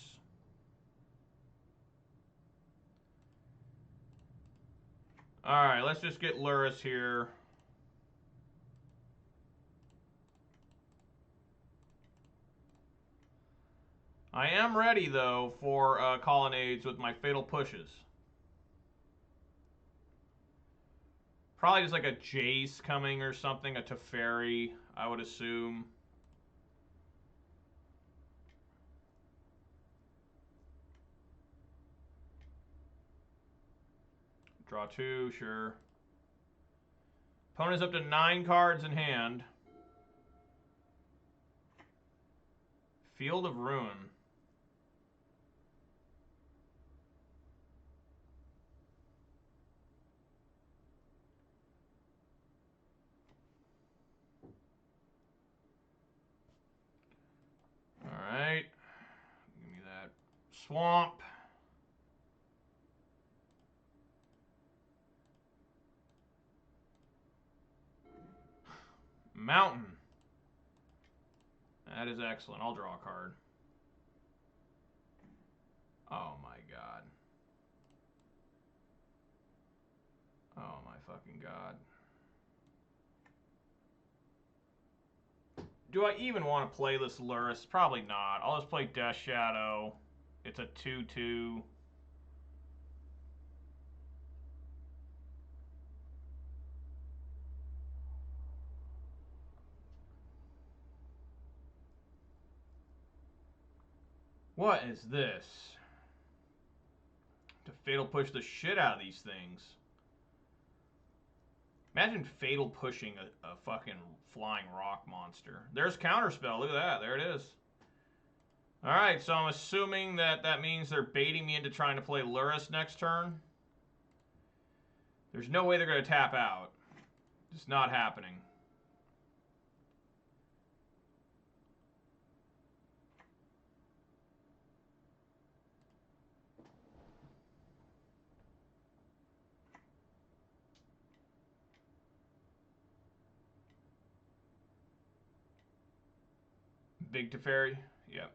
Alright, let's just get Luris here. I am ready, though, for Colonnades with my Fatal Pushes. Probably just like a Jace coming or something, a Teferi, I would assume. Draw 2, sure. Opponent's up to 9 cards in hand. Field of Ruin. Alright. Give me that swamp. Mountain. That is excellent. I'll draw a card. Oh my god. Oh my fucking god. Do I even want to play this Luris? Probably not. I'll just play Death Shadow. It's a 2/2. What is this? To Fatal Push the shit out of these things. Imagine Fatal Pushing a fucking flying rock monster. There's Counterspell. Look at that. There it is. Alright, so I'm assuming that that means they're baiting me into trying to play Luris next turn. There's no way they're going to tap out. It's not happening. Big Teferi? Yep.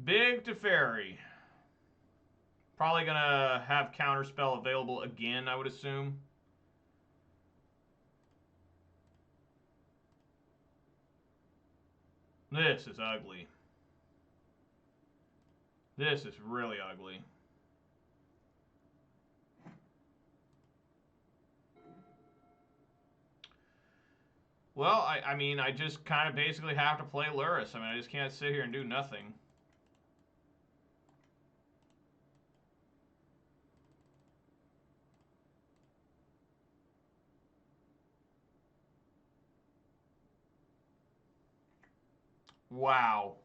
Big Teferi. Probably going to have Counterspell available again, I would assume. This is ugly. This is really ugly. Well, I mean, I just kind of basically have to play Luris. I mean, I just can't sit here and do nothing. Wow.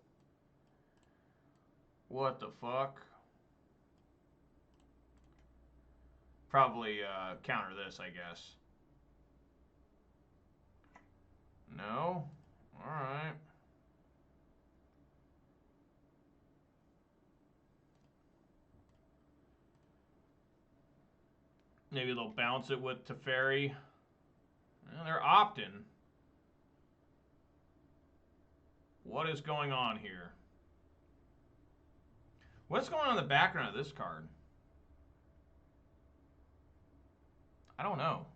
What the fuck? probably counter this, I guess. No? Alright. Maybe they'll bounce it with Teferi. Well, they're opting. What is going on here? What's going on in the background of this card? I don't know.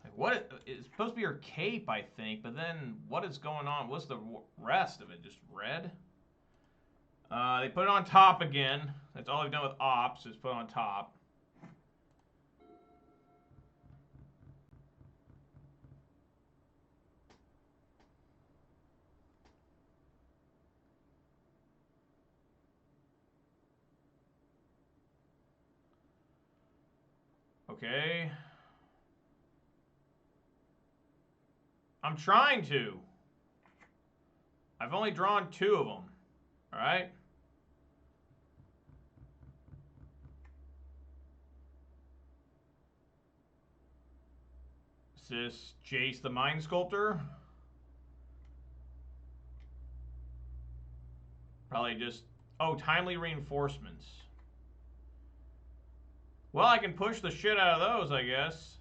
Like, what it's supposed to be her cape, I think, but then what is going on? What's the rest of it? Just red? They put it on top again. That's all they've done with ops, is put it on top. Okay. I'm trying to. I've only drawn 2 of them. All right. Is this Jace the Mind Sculptor? Probably just... Oh, timely reinforcements. Well, I can push the shit out of those, I guess.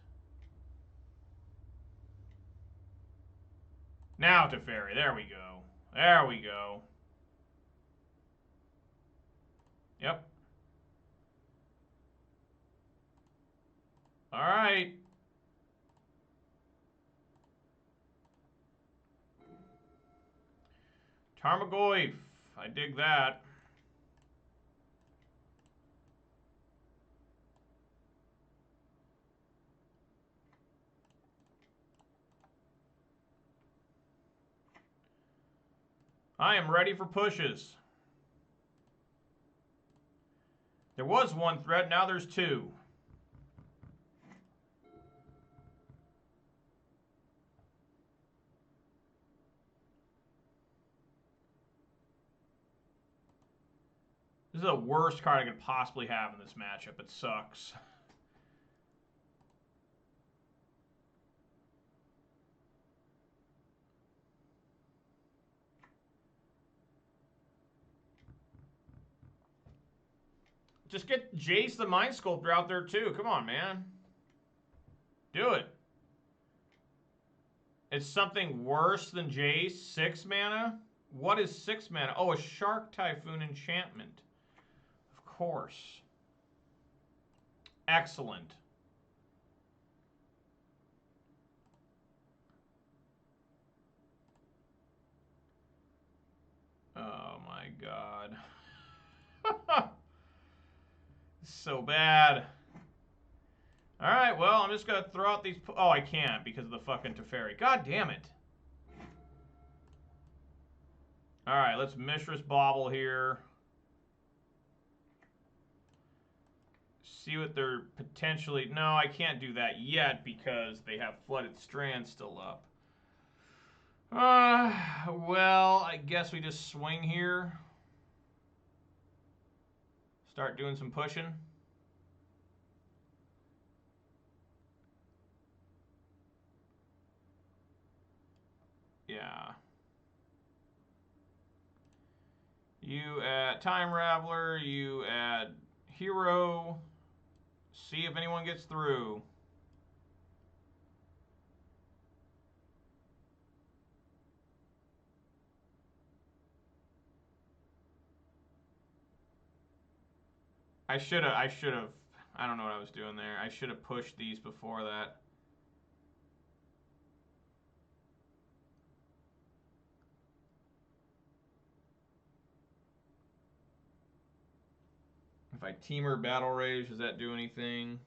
Now Teferi. There we go. There we go. Yep. All right. Tarmogoyf. I dig that. I am ready for pushes. There was 1 threat, now there's 2. This is the worst card I could possibly have in this matchup. It sucks. Just get Jace the Mind Sculptor out there too. Come on, man. Do it. It's something worse than Jace. 6 mana? What is 6 mana? Oh, a Shark Typhoon enchantment. Of course. Excellent. Oh my god. So bad. Alright, well, I'm just gonna throw out these... Oh, I can't because of the fucking Teferi. God damn it. Alright, let's Mishra's Bauble here. See what they're potentially... No, I can't do that yet because they have Flooded Strand still up. Well, I guess we just swing here. Start doing some pushing. Yeah. You add Time Raveler, you add Hero. See if anyone gets through. I should have, I don't know what I was doing there. I should have pushed these before that. If I Teamer Battle Rage, does that do anything?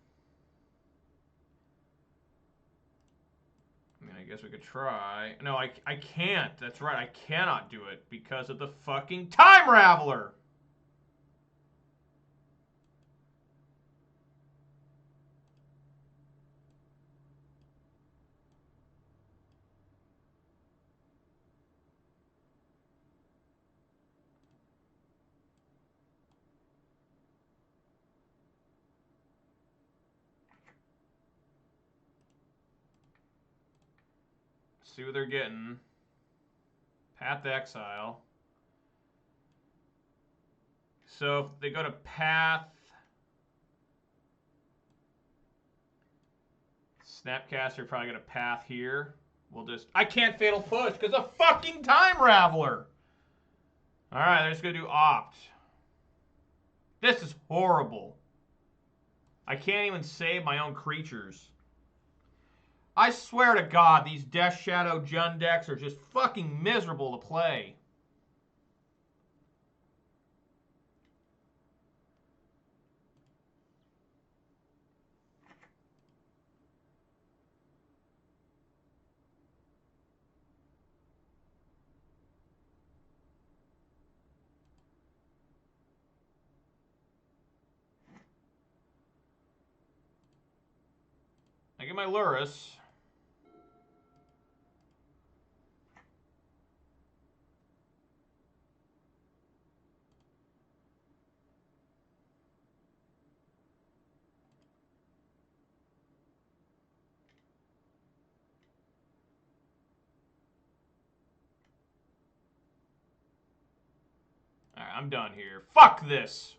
I mean, I guess we could try. No, I can't. That's right. I cannot do it because of the fucking Time Raveler. see what they're getting. Path to Exile. So if they go to Path, Snapcaster probably got a Path here. We'll just... I can't Fatal Push because of fucking Time Raveler. Alright, they're just going to do Opt. This is horrible. I can't even save my own creatures. I swear to God, these Death Shadow Jund decks are just fucking miserable to play. I get my Lurrus. Alright, I'm done here. Fuck this!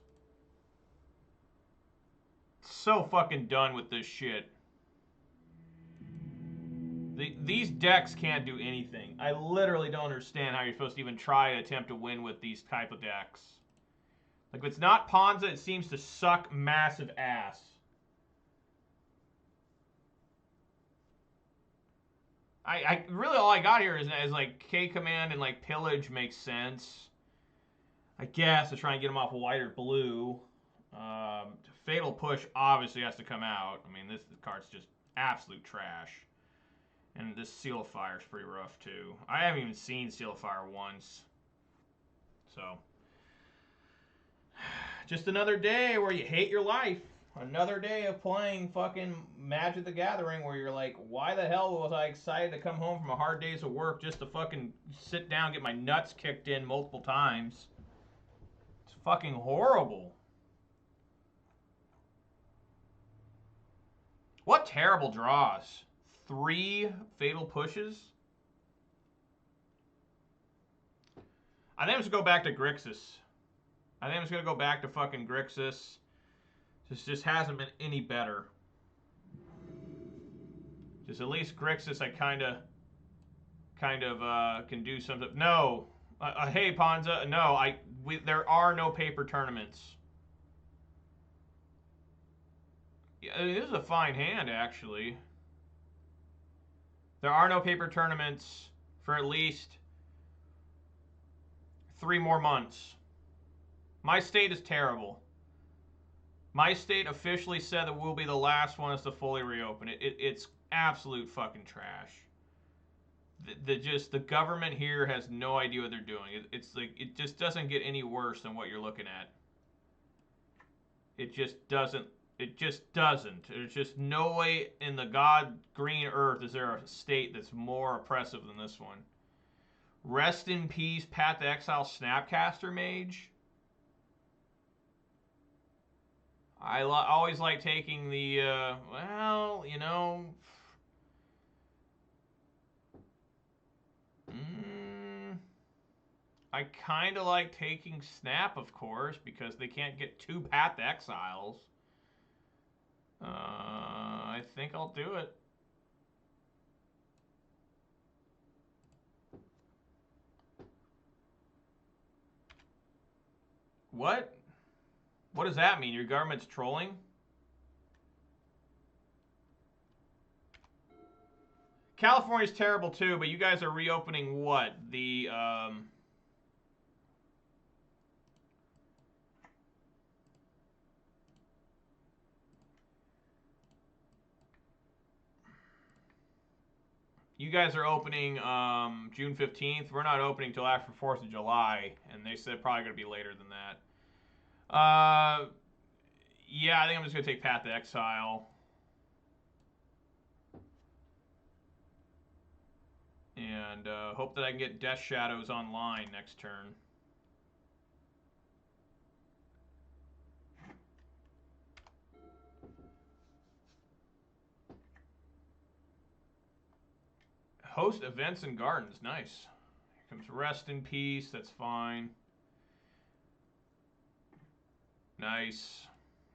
So fucking done with this shit. These decks can't do anything. I literally don't understand how you're supposed to even try to attempt to win with these type of decks. Like, if it's not Ponza, it seems to suck massive ass. I really, all I got here is like K-Command and like Pillage makes sense. I guess to try and get them off white or blue. Fatal Push obviously has to come out. I mean, this card's just absolute trash. And this Seal of Fire is pretty rough, too. I haven't even seen Seal of Fire once. So. Just another day where you hate your life. Another day of playing fucking Magic the Gathering where you're like, why the hell was I excited to come home from a hard day's of work just to fucking sit down and get my nuts kicked in multiple times? It's fucking horrible. What terrible draws. 3 Fatal Pushes. I think I'm just going to go back to Grixis. I think I'm just going to go back to fucking Grixis. This just hasn't been any better. Just at least Grixis I kind of can do something. No. Hey, Ponza. No, there are no paper tournaments. Yeah, this is a fine hand, actually. There are no paper tournaments for at least 3 more months. My state is terrible. My state officially said that we'll be the last ones to fully reopen it. It's absolute fucking trash. The government here has no idea what they're doing. It's like, it just doesn't get any worse than what you're looking at. It just doesn't. It just doesn't. There's just no way in the god green earth is there a state that's more oppressive than this one. Rest in peace, Path to Exile Snapcaster Mage. I always like taking the, well, you know... I kind of like taking Snap, of course, because they can't get 2 Path to Exiles. I think I'll do it. What? What does that mean? Your government's trolling? California's terrible too, but you guys are reopening what? The, you guys are opening June 15th. We're not opening till after 4th of July, and they said probably going to be later than that. Yeah, I think I'm just going to take Path to Exile. And hope that I can get Death Shadows online next turn. Host events and gardens. Nice. Here comes rest in peace. That's fine. Nice.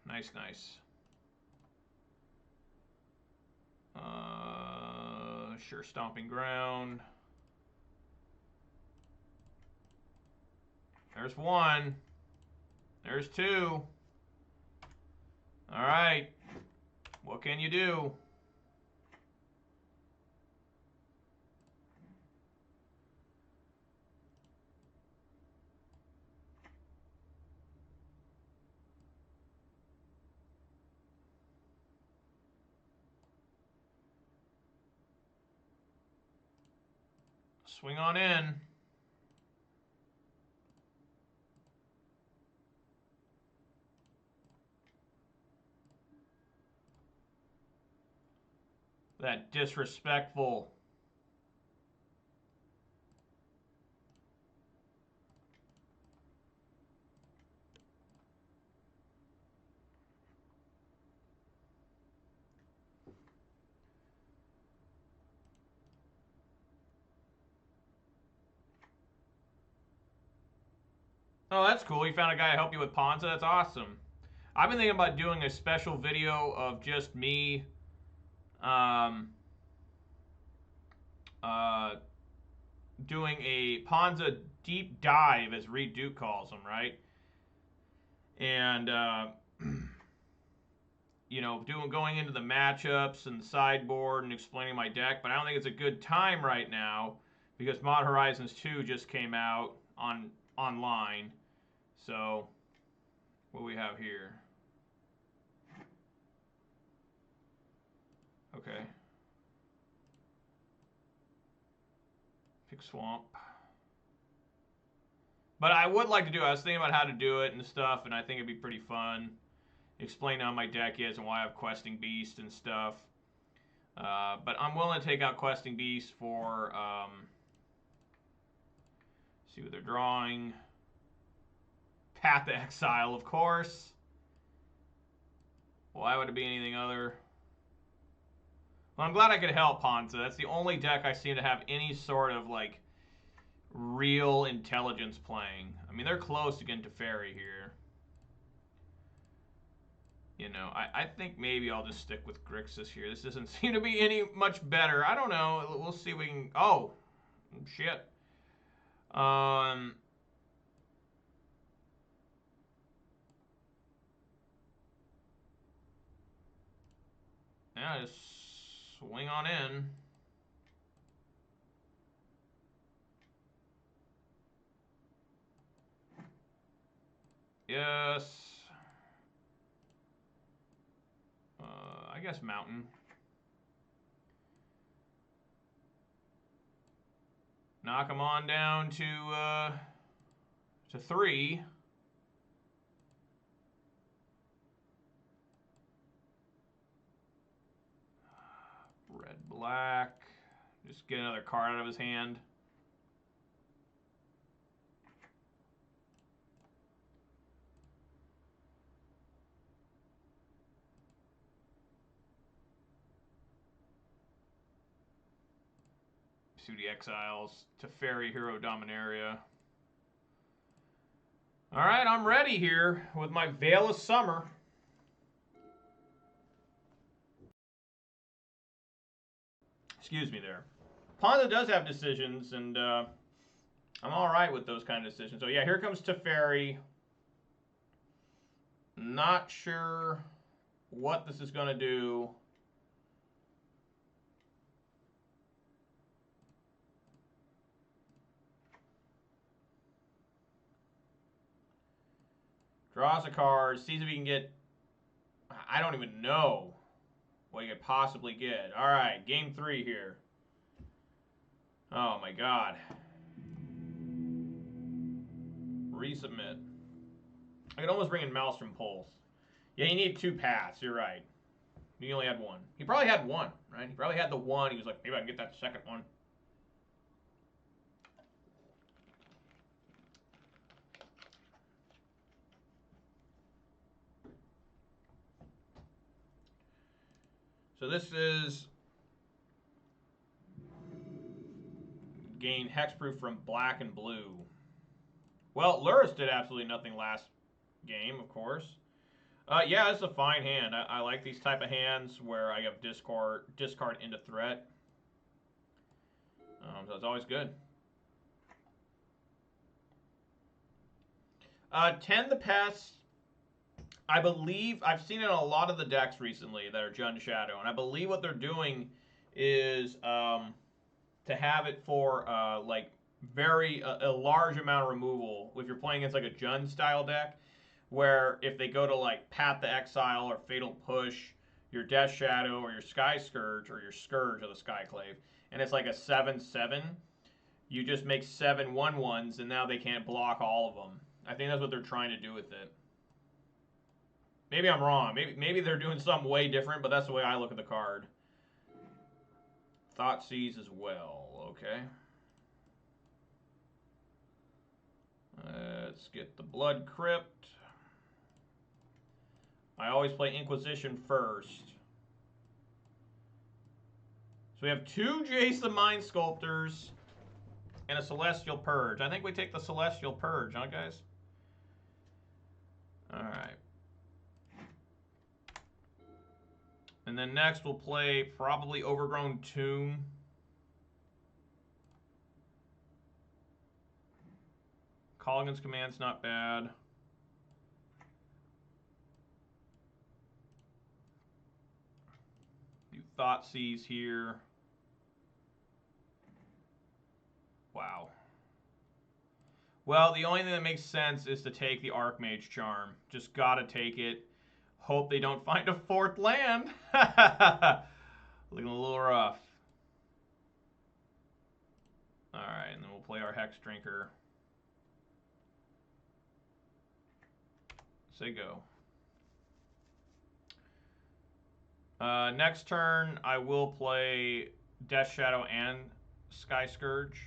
Nice, nice. Sure, stomping ground. There's one. There's two. All right. What can you do? Swing on in. That disrespectful. Oh, that's cool. You found a guy to help you with Ponza. That's awesome. I've been thinking about doing a special video of just me uh, doing a Ponza deep dive, as Reed Duke calls them, right? And, you know, going into the matchups and the sideboard and explaining my deck. But I don't think it's a good time right now because Mod Horizons 2 just came out online. So, what do we have here? Okay. Pick Swamp. But I would like to do it. I was thinking about how to do it and stuff, and I think it'd be pretty fun. Explain how my deck is and why I have Questing Beast and stuff. But I'm willing to take out Questing Beast for, see what they're drawing. Path to Exile, of course. Why would it be anything other? Well, I'm glad I could help Ponza. That's the only deck I seem to have any sort of, like, real intelligence playing. I mean, they're close to getting to Teferi here. You know, I think maybe I'll just stick with Grixis here. This doesn't seem to be any much better. I don't know. We'll see if we can... Oh, shit. Yeah, just swing on in. Yes. I guess Mountain. Knock them on down to 3. Red, black. Just get another card out of his hand. Sudi Exiles, Teferi, Hero Dominaria. All right, I'm ready here with my Veil of Summer. Excuse me there. Ponza does have decisions, and I'm all right with those kind of decisions. So yeah, here comes Teferi. Not sure what this is going to do. Draws a card, sees if he can get... I don't even know what he could possibly get. All right, game 3 here. Oh, my God. Resubmit. I could almost bring in Maelstrom Pulse. Yeah, you need 2 paths. You're right. He only had 1. He probably had 1, right? He probably had the 1. He was like, maybe I can get that second one. So this is gain hexproof from black and blue. Well, Luris did absolutely nothing last game, of course. Yeah, it's a fine hand. I like these type of hands where I have discard into threat. So it's always good. 10 the Pest. I believe I've seen it in a lot of the decks recently that are Jund Shadow, and I believe what they're doing is to have it for like a large amount of removal if you're playing against like a Jund style deck, where if they go to like Path to Exile or Fatal Push, your Death Shadow or your Sky Scourge or your Scourge of the Skyclave, and it's like a 7/7, you just make 7 1/1s, and now they can't block all of them. I think that's what they're trying to do with it. Maybe I'm wrong. Maybe they're doing something way different, but that's the way I look at the card. Thoughtseize as well. Okay. Let's get the Blood Crypt. I always play Inquisition first. So we have 2 Jace the Mind Sculptors and a Celestial Purge. I think we take the Celestial Purge, huh, guys? Alright. And then next we'll play probably Overgrown Tomb. Colligan's Command's not bad. Do Thoughtseize here. Wow. Well, the only thing that makes sense is to take the Archmage Charm. Just gotta take it. Hope they don't find a 4th land. Looking a little rough. Alright, and then we'll play our Hex Drinker. Say go. Next turn, I will play Death Shadow and Sky Scourge.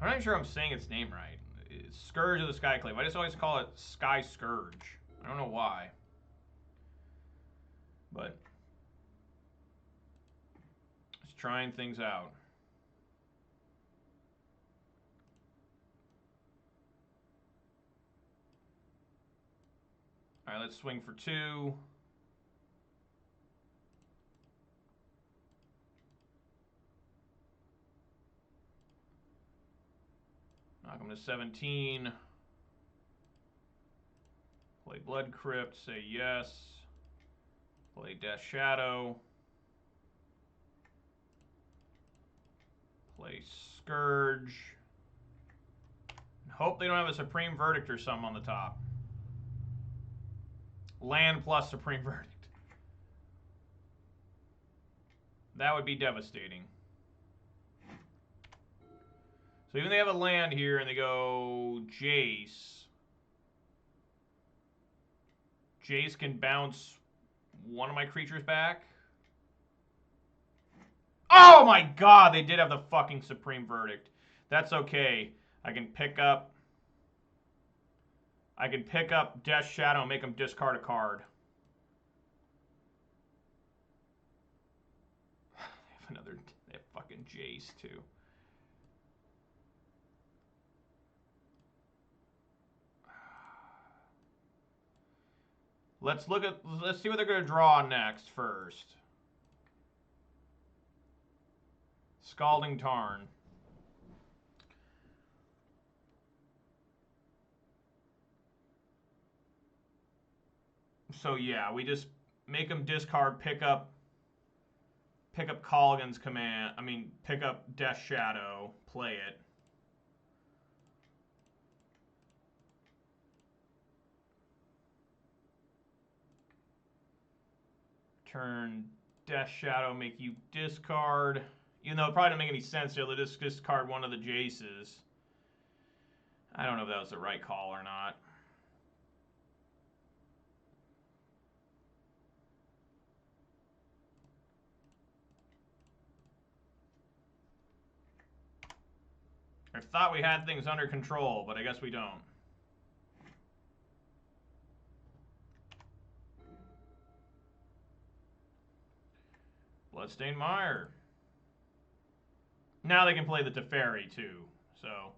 I'm not even sure I'm saying its name right. It's Scourge of the Skyclave. I just always call it Sky Scourge. I don't know why. But just trying things out. Alright, let's swing for 2. Knock him to 17. Play Blood Crypt, say yes. Play Death Shadow. Play Scourge. Hope they don't have a Supreme Verdict or something on the top. Land plus Supreme Verdict. That would be devastating. So even they have a land here and they go Jace. Jace can bounce one of my creatures back. Oh my god, they did have the fucking Supreme Verdict. That's okay. I can pick up Death Shadow and make them discard a card. They have fucking Jace too. Let's see what they're going to draw next first. Scalding Tarn. So yeah, we just make them discard, pick up Colligan's Command. I mean, pick up Death Shadow, play it. Turn Death Shadow, make you discard. Even though it probably doesn't make any sense here, they'll just discard one of the Jaces. I don't know if that was the right call or not. I thought we had things under control, but I guess we don't. Bloodstained Mire. Now they can play the Teferi too. So,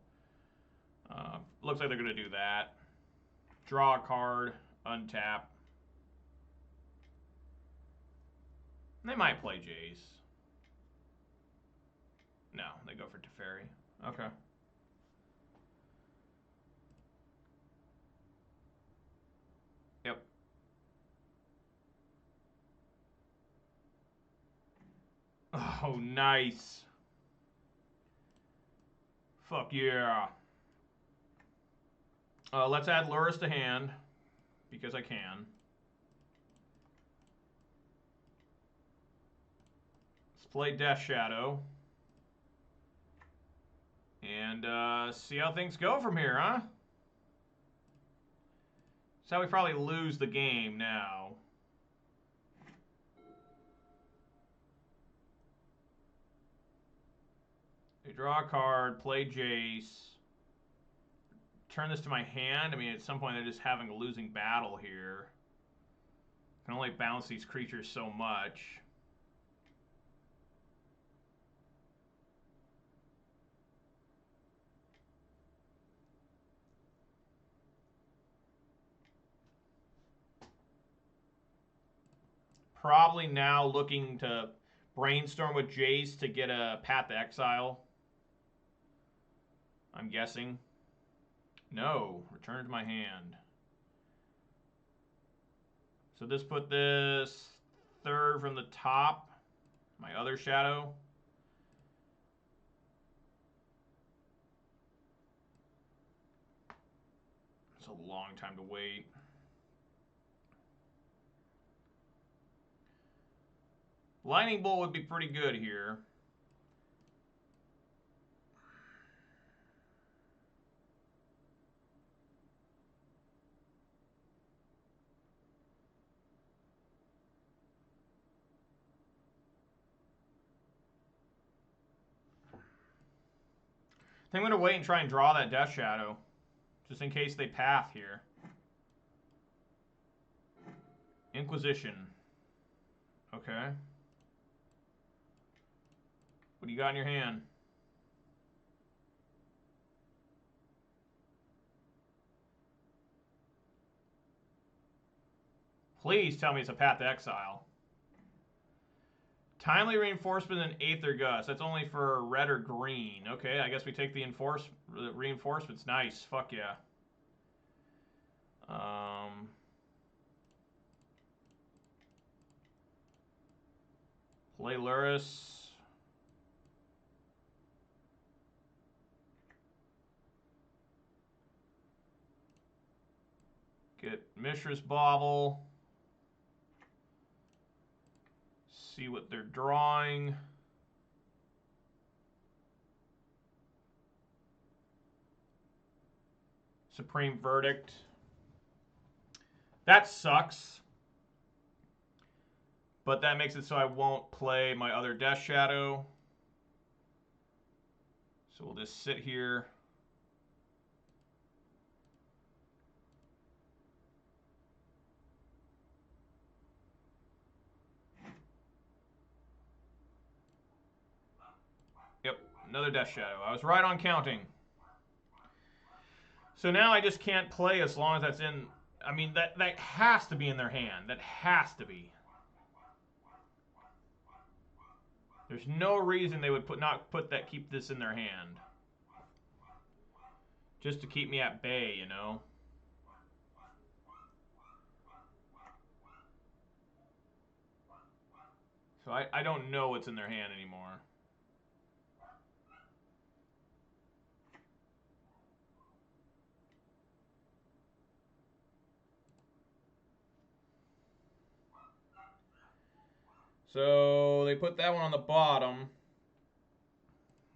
looks like they're going to do that. Draw a card, untap. They might play Jace. No, they go for Teferi. Okay. Yep. Oh, nice. Fuck yeah. Let's add Lurrus to hand, because I can. Let's play Death Shadow. And see how things go from here, huh? That's how we probably lose the game now. They draw a card, play Jace. Turn this to my hand. I mean, at some point they're just having a losing battle here. Can only bounce these creatures so much. Probably now looking to brainstorm with Jace to get a Path to Exile. I'm guessing. No, return to my hand. So this put this third from the top, my other shadow. It's a long time to wait. Lightning Bolt would be pretty good here. I think I'm going to wait and try and draw that Death Shadow, just in case they path here. Inquisition. Okay. What do you got in your hand? Please tell me it's a Path to Exile. Timely Reinforcement and Aether Gust. That's only for red or green. Okay, I guess we take the reinforcements. Nice. Fuck yeah. Play Lurrus. Get Mishra's Bauble. See what they're drawing. Supreme Verdict. That sucks. But that makes it so I won't play my other Death Shadow. So we'll just sit here. Yep, another Death Shadow. I was right on counting. So now I just can't play as long as that's in... I mean, that has to be in their hand. That has to be. There's no reason they would keep this in their hand. Just to keep me at bay, you know? So I don't know what's in their hand anymore. So they put that one on the bottom.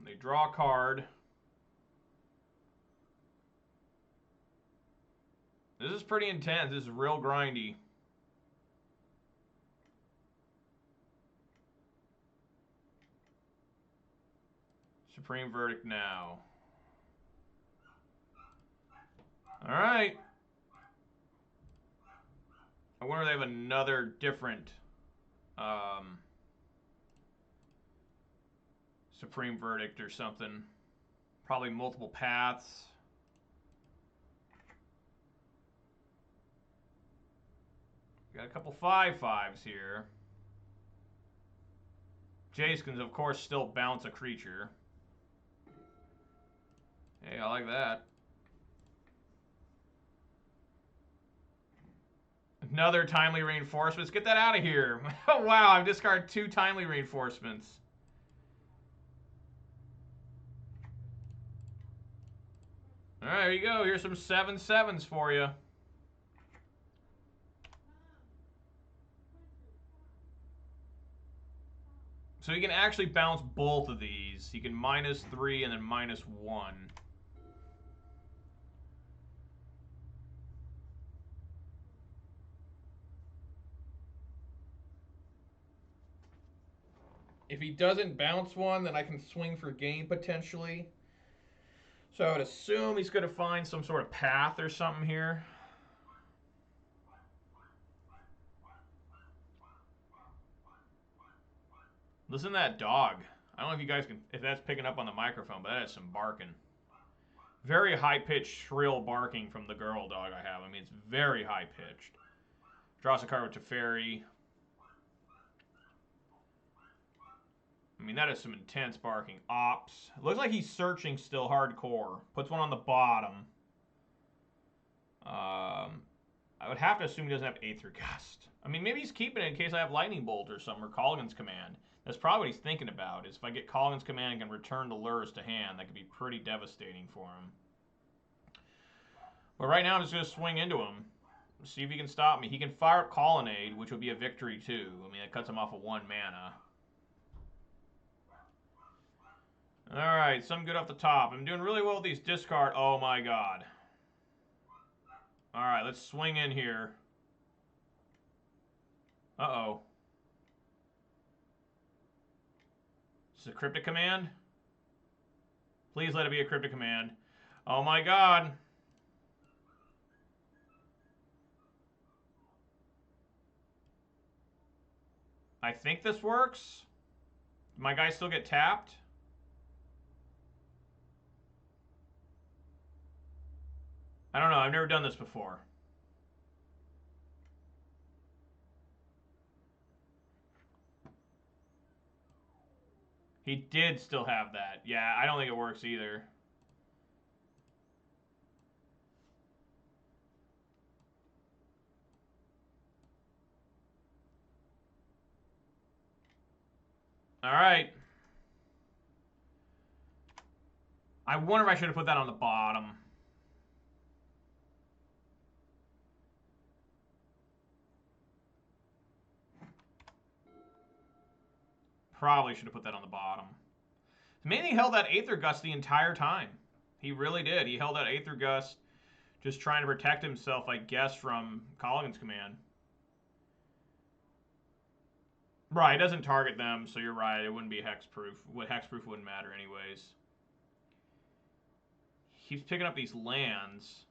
They draw a card. This is pretty intense. This is real grindy. Supreme Verdict now. All right. I wonder if they have another different Supreme Verdict or something. Probably multiple paths. Got a couple 5/5s here. Jace can, of course, still bounce a creature. Hey, I like that. Another timely reinforcements. Get that out of here. Oh, wow, I've discarded 2 timely reinforcements. All right, here you go. Here's some 7/7s for you. So you can actually bounce both of these. You can -3 and then -1. If he doesn't bounce one, then I can swing for game potentially. So I would assume he's going to find some sort of path or something here. Listen to that dog. I don't know if you guys can, if that's picking up on the microphone, but that is some barking. Very high-pitched, shrill barking from the girl dog I have. I mean, it's very high-pitched. Draws a card with Teferi. I mean, that is some intense barking. Ops. It looks like he's searching still hardcore. Puts one on the bottom. I would have to assume he doesn't have Aether Gust. I mean, maybe he's keeping it in case I have Lightning Bolt or something, or Colligan's Command. That's probably what he's thinking about, is if I get Colligan's Command and can return the lures to hand, that could be pretty devastating for him. But right now, I'm just going to swing into him. See if he can stop me. He can fire up Colonnade, which would be a victory, too. I mean, it cuts him off of 1 mana. Alright, some good off the top. I'm doing really well with these discard. Oh, my God. Alright, let's swing in here. Uh-oh. Is this a Cryptic Command? Please let it be a Cryptic Command. Oh, my God. I think this works. My guys still get tapped. I don't know. I've never done this before. He did still have that. Yeah, I don't think it works either. All right. I wonder if I should have put that on the bottom. Probably should have put that on the bottom. Maybe he held that Aether Gust the entire time. He really did. He held that Aether Gust just trying to protect himself, I guess, from Colligan's Command. Right, it doesn't target them, so you're right. It wouldn't be hexproof. Hexproof wouldn't matter anyways. He's picking up these lands.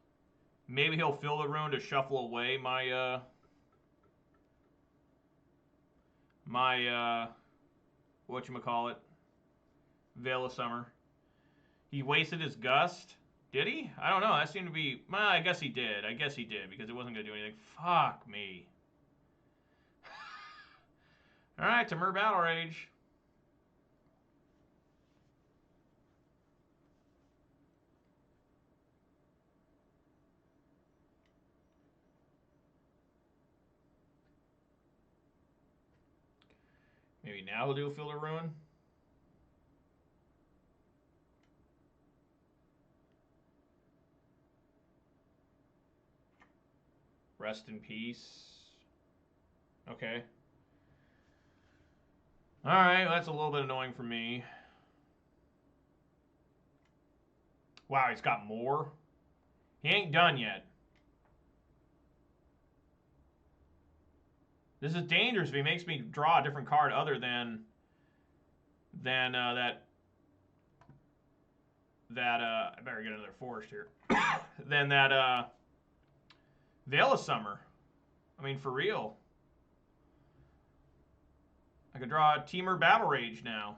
Maybe he'll fill the rune to shuffle away my whatchamacallit? Veil of Summer. He wasted his Gust. Did he? I don't know. That seemed to be... Well, I guess he did. I guess he did, because it wasn't going to do anything. Fuck me. Alright, Temur Battle Rage. Maybe now he'll do a Field of Ruin. Rest in peace. Okay. Alright, well, that's a little bit annoying for me. Wow, he's got more? He ain't done yet. This is dangerous if he makes me draw a different card other than that I better get another forest here. Than that Veil of Summer. I mean, for real. I could draw a Temur Battle Rage now.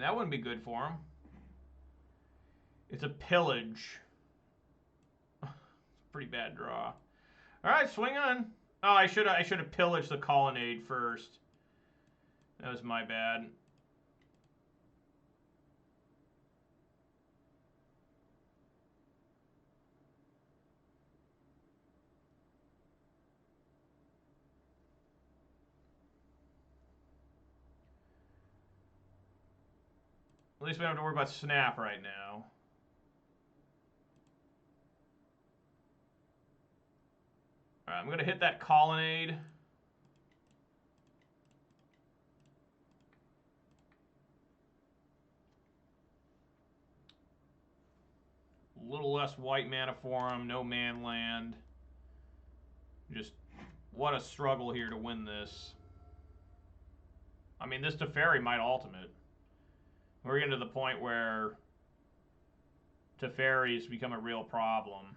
That wouldn't be good for him. It's a pillage. Pretty bad draw. All right, swing on. Oh, I should have pillaged the colonnade first. That was my bad. At least we don't have to worry about snap right now. All right, I'm going to hit that colonnade. A little less white mana for him, no man land. Just what a struggle here to win this. I mean, this Teferi might ultimate. We're getting to the point where Teferi's become a real problem.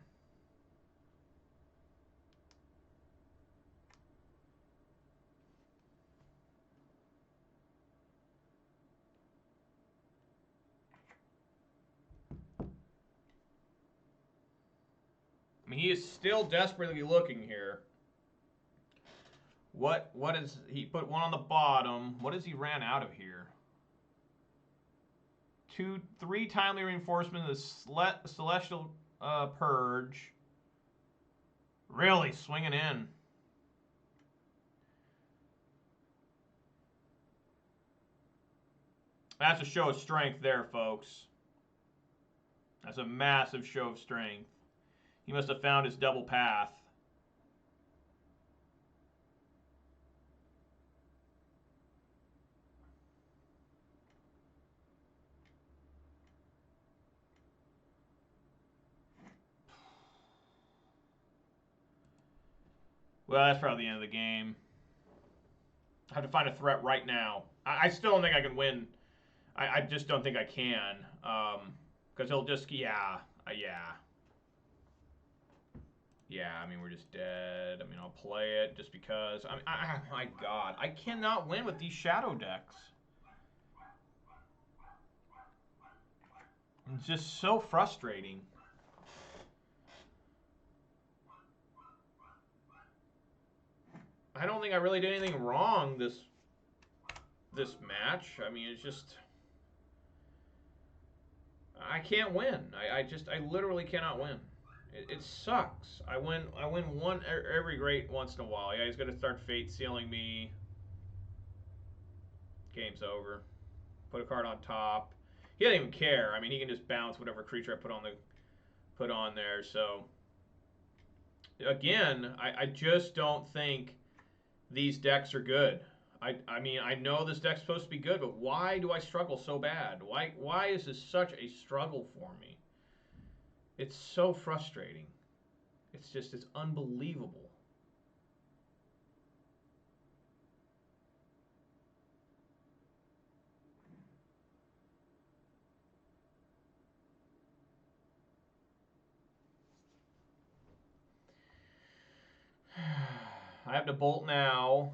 I mean, he is still desperately looking here. What is he put one on the bottom? What has he ran out of here? 3 timely reinforcements, the celestial purge. Really swinging in. That's a show of strength there, folks. That's a massive show of strength. He must have found his double path. Well, that's probably the end of the game. I have to find a threat right now. I still don't think I can win. I just don't think I can. Because he'll just, yeah. Yeah, I mean, we're just dead. I mean, I'll play it just because. I mean, my God. I cannot win with these shadow decks. It's just so frustrating. I don't think I really did anything wrong this match. I mean, it's just I can't win. I literally cannot win. It sucks. I win one every great once in a while. Yeah, he's gonna start fate sealing me. Game's over. Put a card on top. He doesn't even care. I mean, he can just bounce whatever creature I put on there. So again, I just don't think these decks are good. I mean, I know this deck's supposed to be good, but why do I struggle so bad? Why is this such a struggle for me? It's so frustrating. It's unbelievable. I have to bolt now.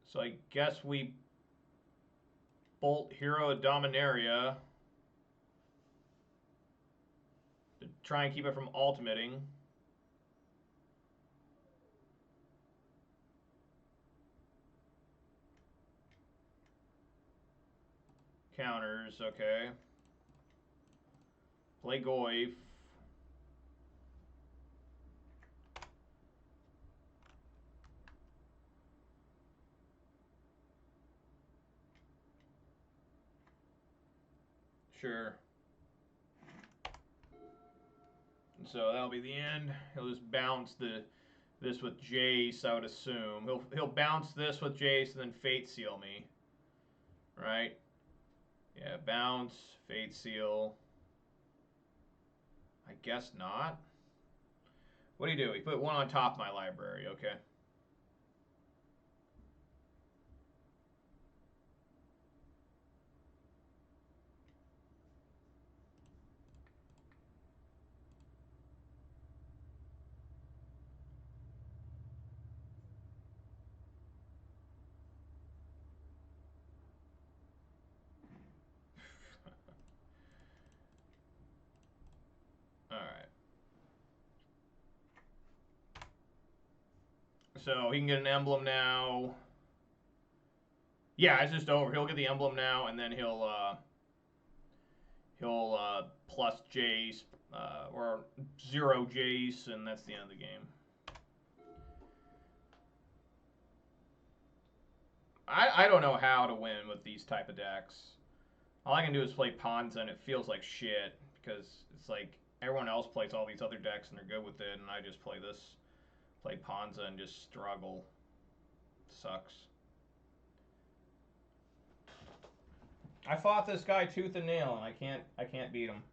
So I guess we bolt Hero of Dominaria to try and keep it from ultimating. Counters, okay. Play Goyf. Sure. So that'll be the end. He'll just bounce this with Jace, I would assume. He'll bounce this with Jace and then Fate Seal me. Right? Yeah, bounce, Fate Seal. I guess not. What do you do? He put one on top of my library, okay. So he can get an emblem now. Yeah, it's just over. He'll get the emblem now, and then he'll plus Jace or 0 Jace, and that's the end of the game. I don't know how to win with these type of decks. All I can do is play Ponza, and it feels like shit because it's like everyone else plays all these other decks and they're good with it, and I just play Ponza and just struggle. Sucks. I fought this guy tooth and nail, and I can't beat him.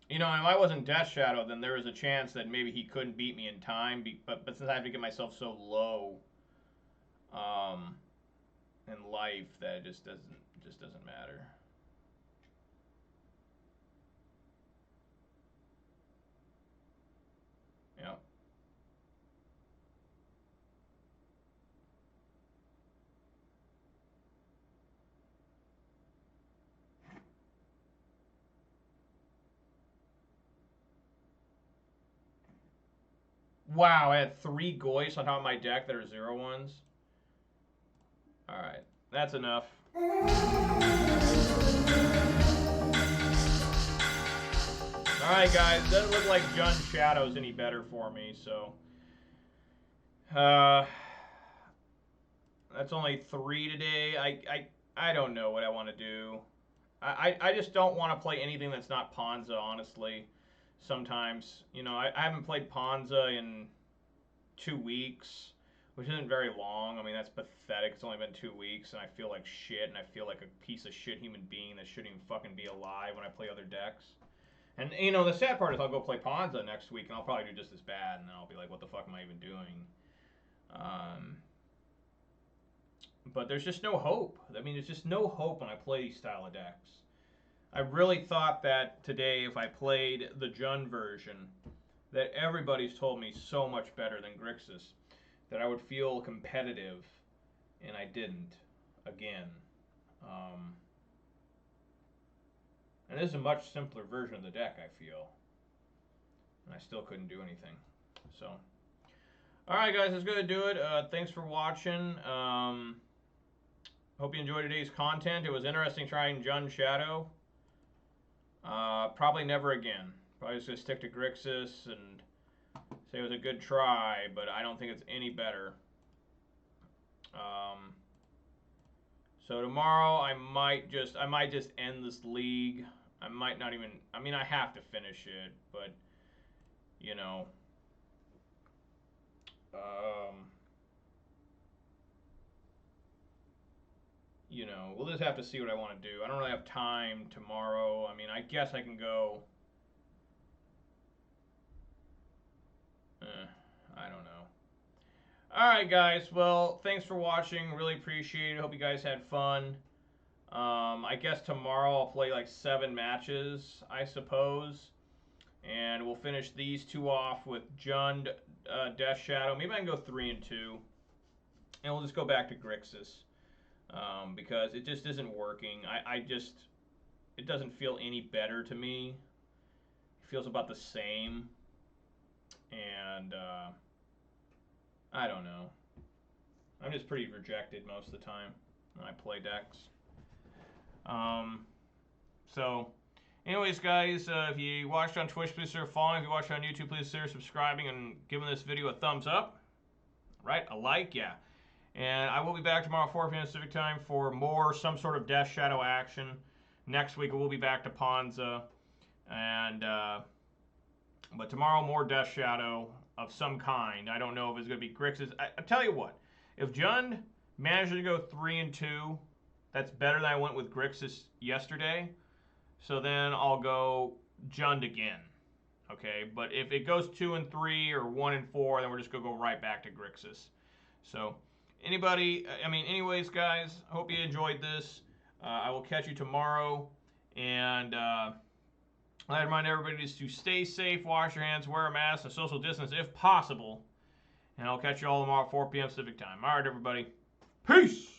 You know, if I wasn't Death Shadow, then there was a chance that maybe he couldn't beat me in time. But since I have to get myself so low, in life, that it just doesn't matter. Yep. Wow, I had 3 Goyce on top of my deck that are 0/1s. Alright, that's enough. Alright, guys, doesn't look like Jund Shadow's any better for me, so. That's only 3 today. I don't know what I want to do. I just don't want to play anything that's not Ponza, honestly. Sometimes, you know, I haven't played Ponza in 2 weeks, which isn't very long. I mean, that's pathetic. It's only been 2 weeks, and I feel like shit, and I feel like a piece of shit human being that shouldn't even fucking be alive when I play other decks. And, you know, the sad part is I'll go play Ponza next week, and I'll probably do just as bad, and then I'll be like, what the fuck am I even doing? But there's just no hope. I mean, there's just no hope when I play these style of decks. I really thought that today, if I played the Jund version, that everybody's told me so much better than Grixis, that I would feel competitive, and I didn't, again. And this is a much simpler version of the deck, I feel. And I still couldn't do anything. So, alright guys, that's going to do it. Thanks for watching. Hope you enjoyed today's content. It was interesting trying Jund Shadow. Probably never again. Probably just going to stick to Grixis and say it was a good try, but I don't think it's any better. So tomorrow I might just end this league. I might not even, I mean, I have to finish it, but you know, we'll just have to see what I want to do. I don't really have time tomorrow. I mean, I guess I can go. I don't know. Alright, guys. Well, thanks for watching. Really appreciate it. Hope you guys had fun. I guess tomorrow I'll play like 7 matches, I suppose. And we'll finish these 2 off with Jund, Death Shadow. Maybe I can go 3 and 2. And we'll just go back to Grixis. Because it just isn't working. It doesn't feel any better to me. It feels about the same. And, I don't know. I'm just pretty rejected most of the time when I play decks. So, anyways, guys, if you watched on Twitch, please consider following. If you watched on YouTube, please consider subscribing and giving this video a thumbs up. Right? A like, yeah. And I will be back tomorrow at 4 p.m. Pacific time for some sort of Death Shadow action. Next week, we'll be back to Ponza. And, but tomorrow, more Death Shadow of some kind. I don't know if it's going to be Grixis. I tell you what, if Jund manages to go 3 and 2, that's better than I went with Grixis yesterday. So then I'll go Jund again. Okay, but if it goes 2 and 3 or 1 and 4, then we're just going to go right back to Grixis. So, anyways, guys, I hope you enjoyed this. I will catch you tomorrow. And I remind everybody to stay safe, wash your hands, wear a mask, and social distance if possible. And I'll catch you all tomorrow at 4 p.m. Pacific time. All right, everybody. Peace!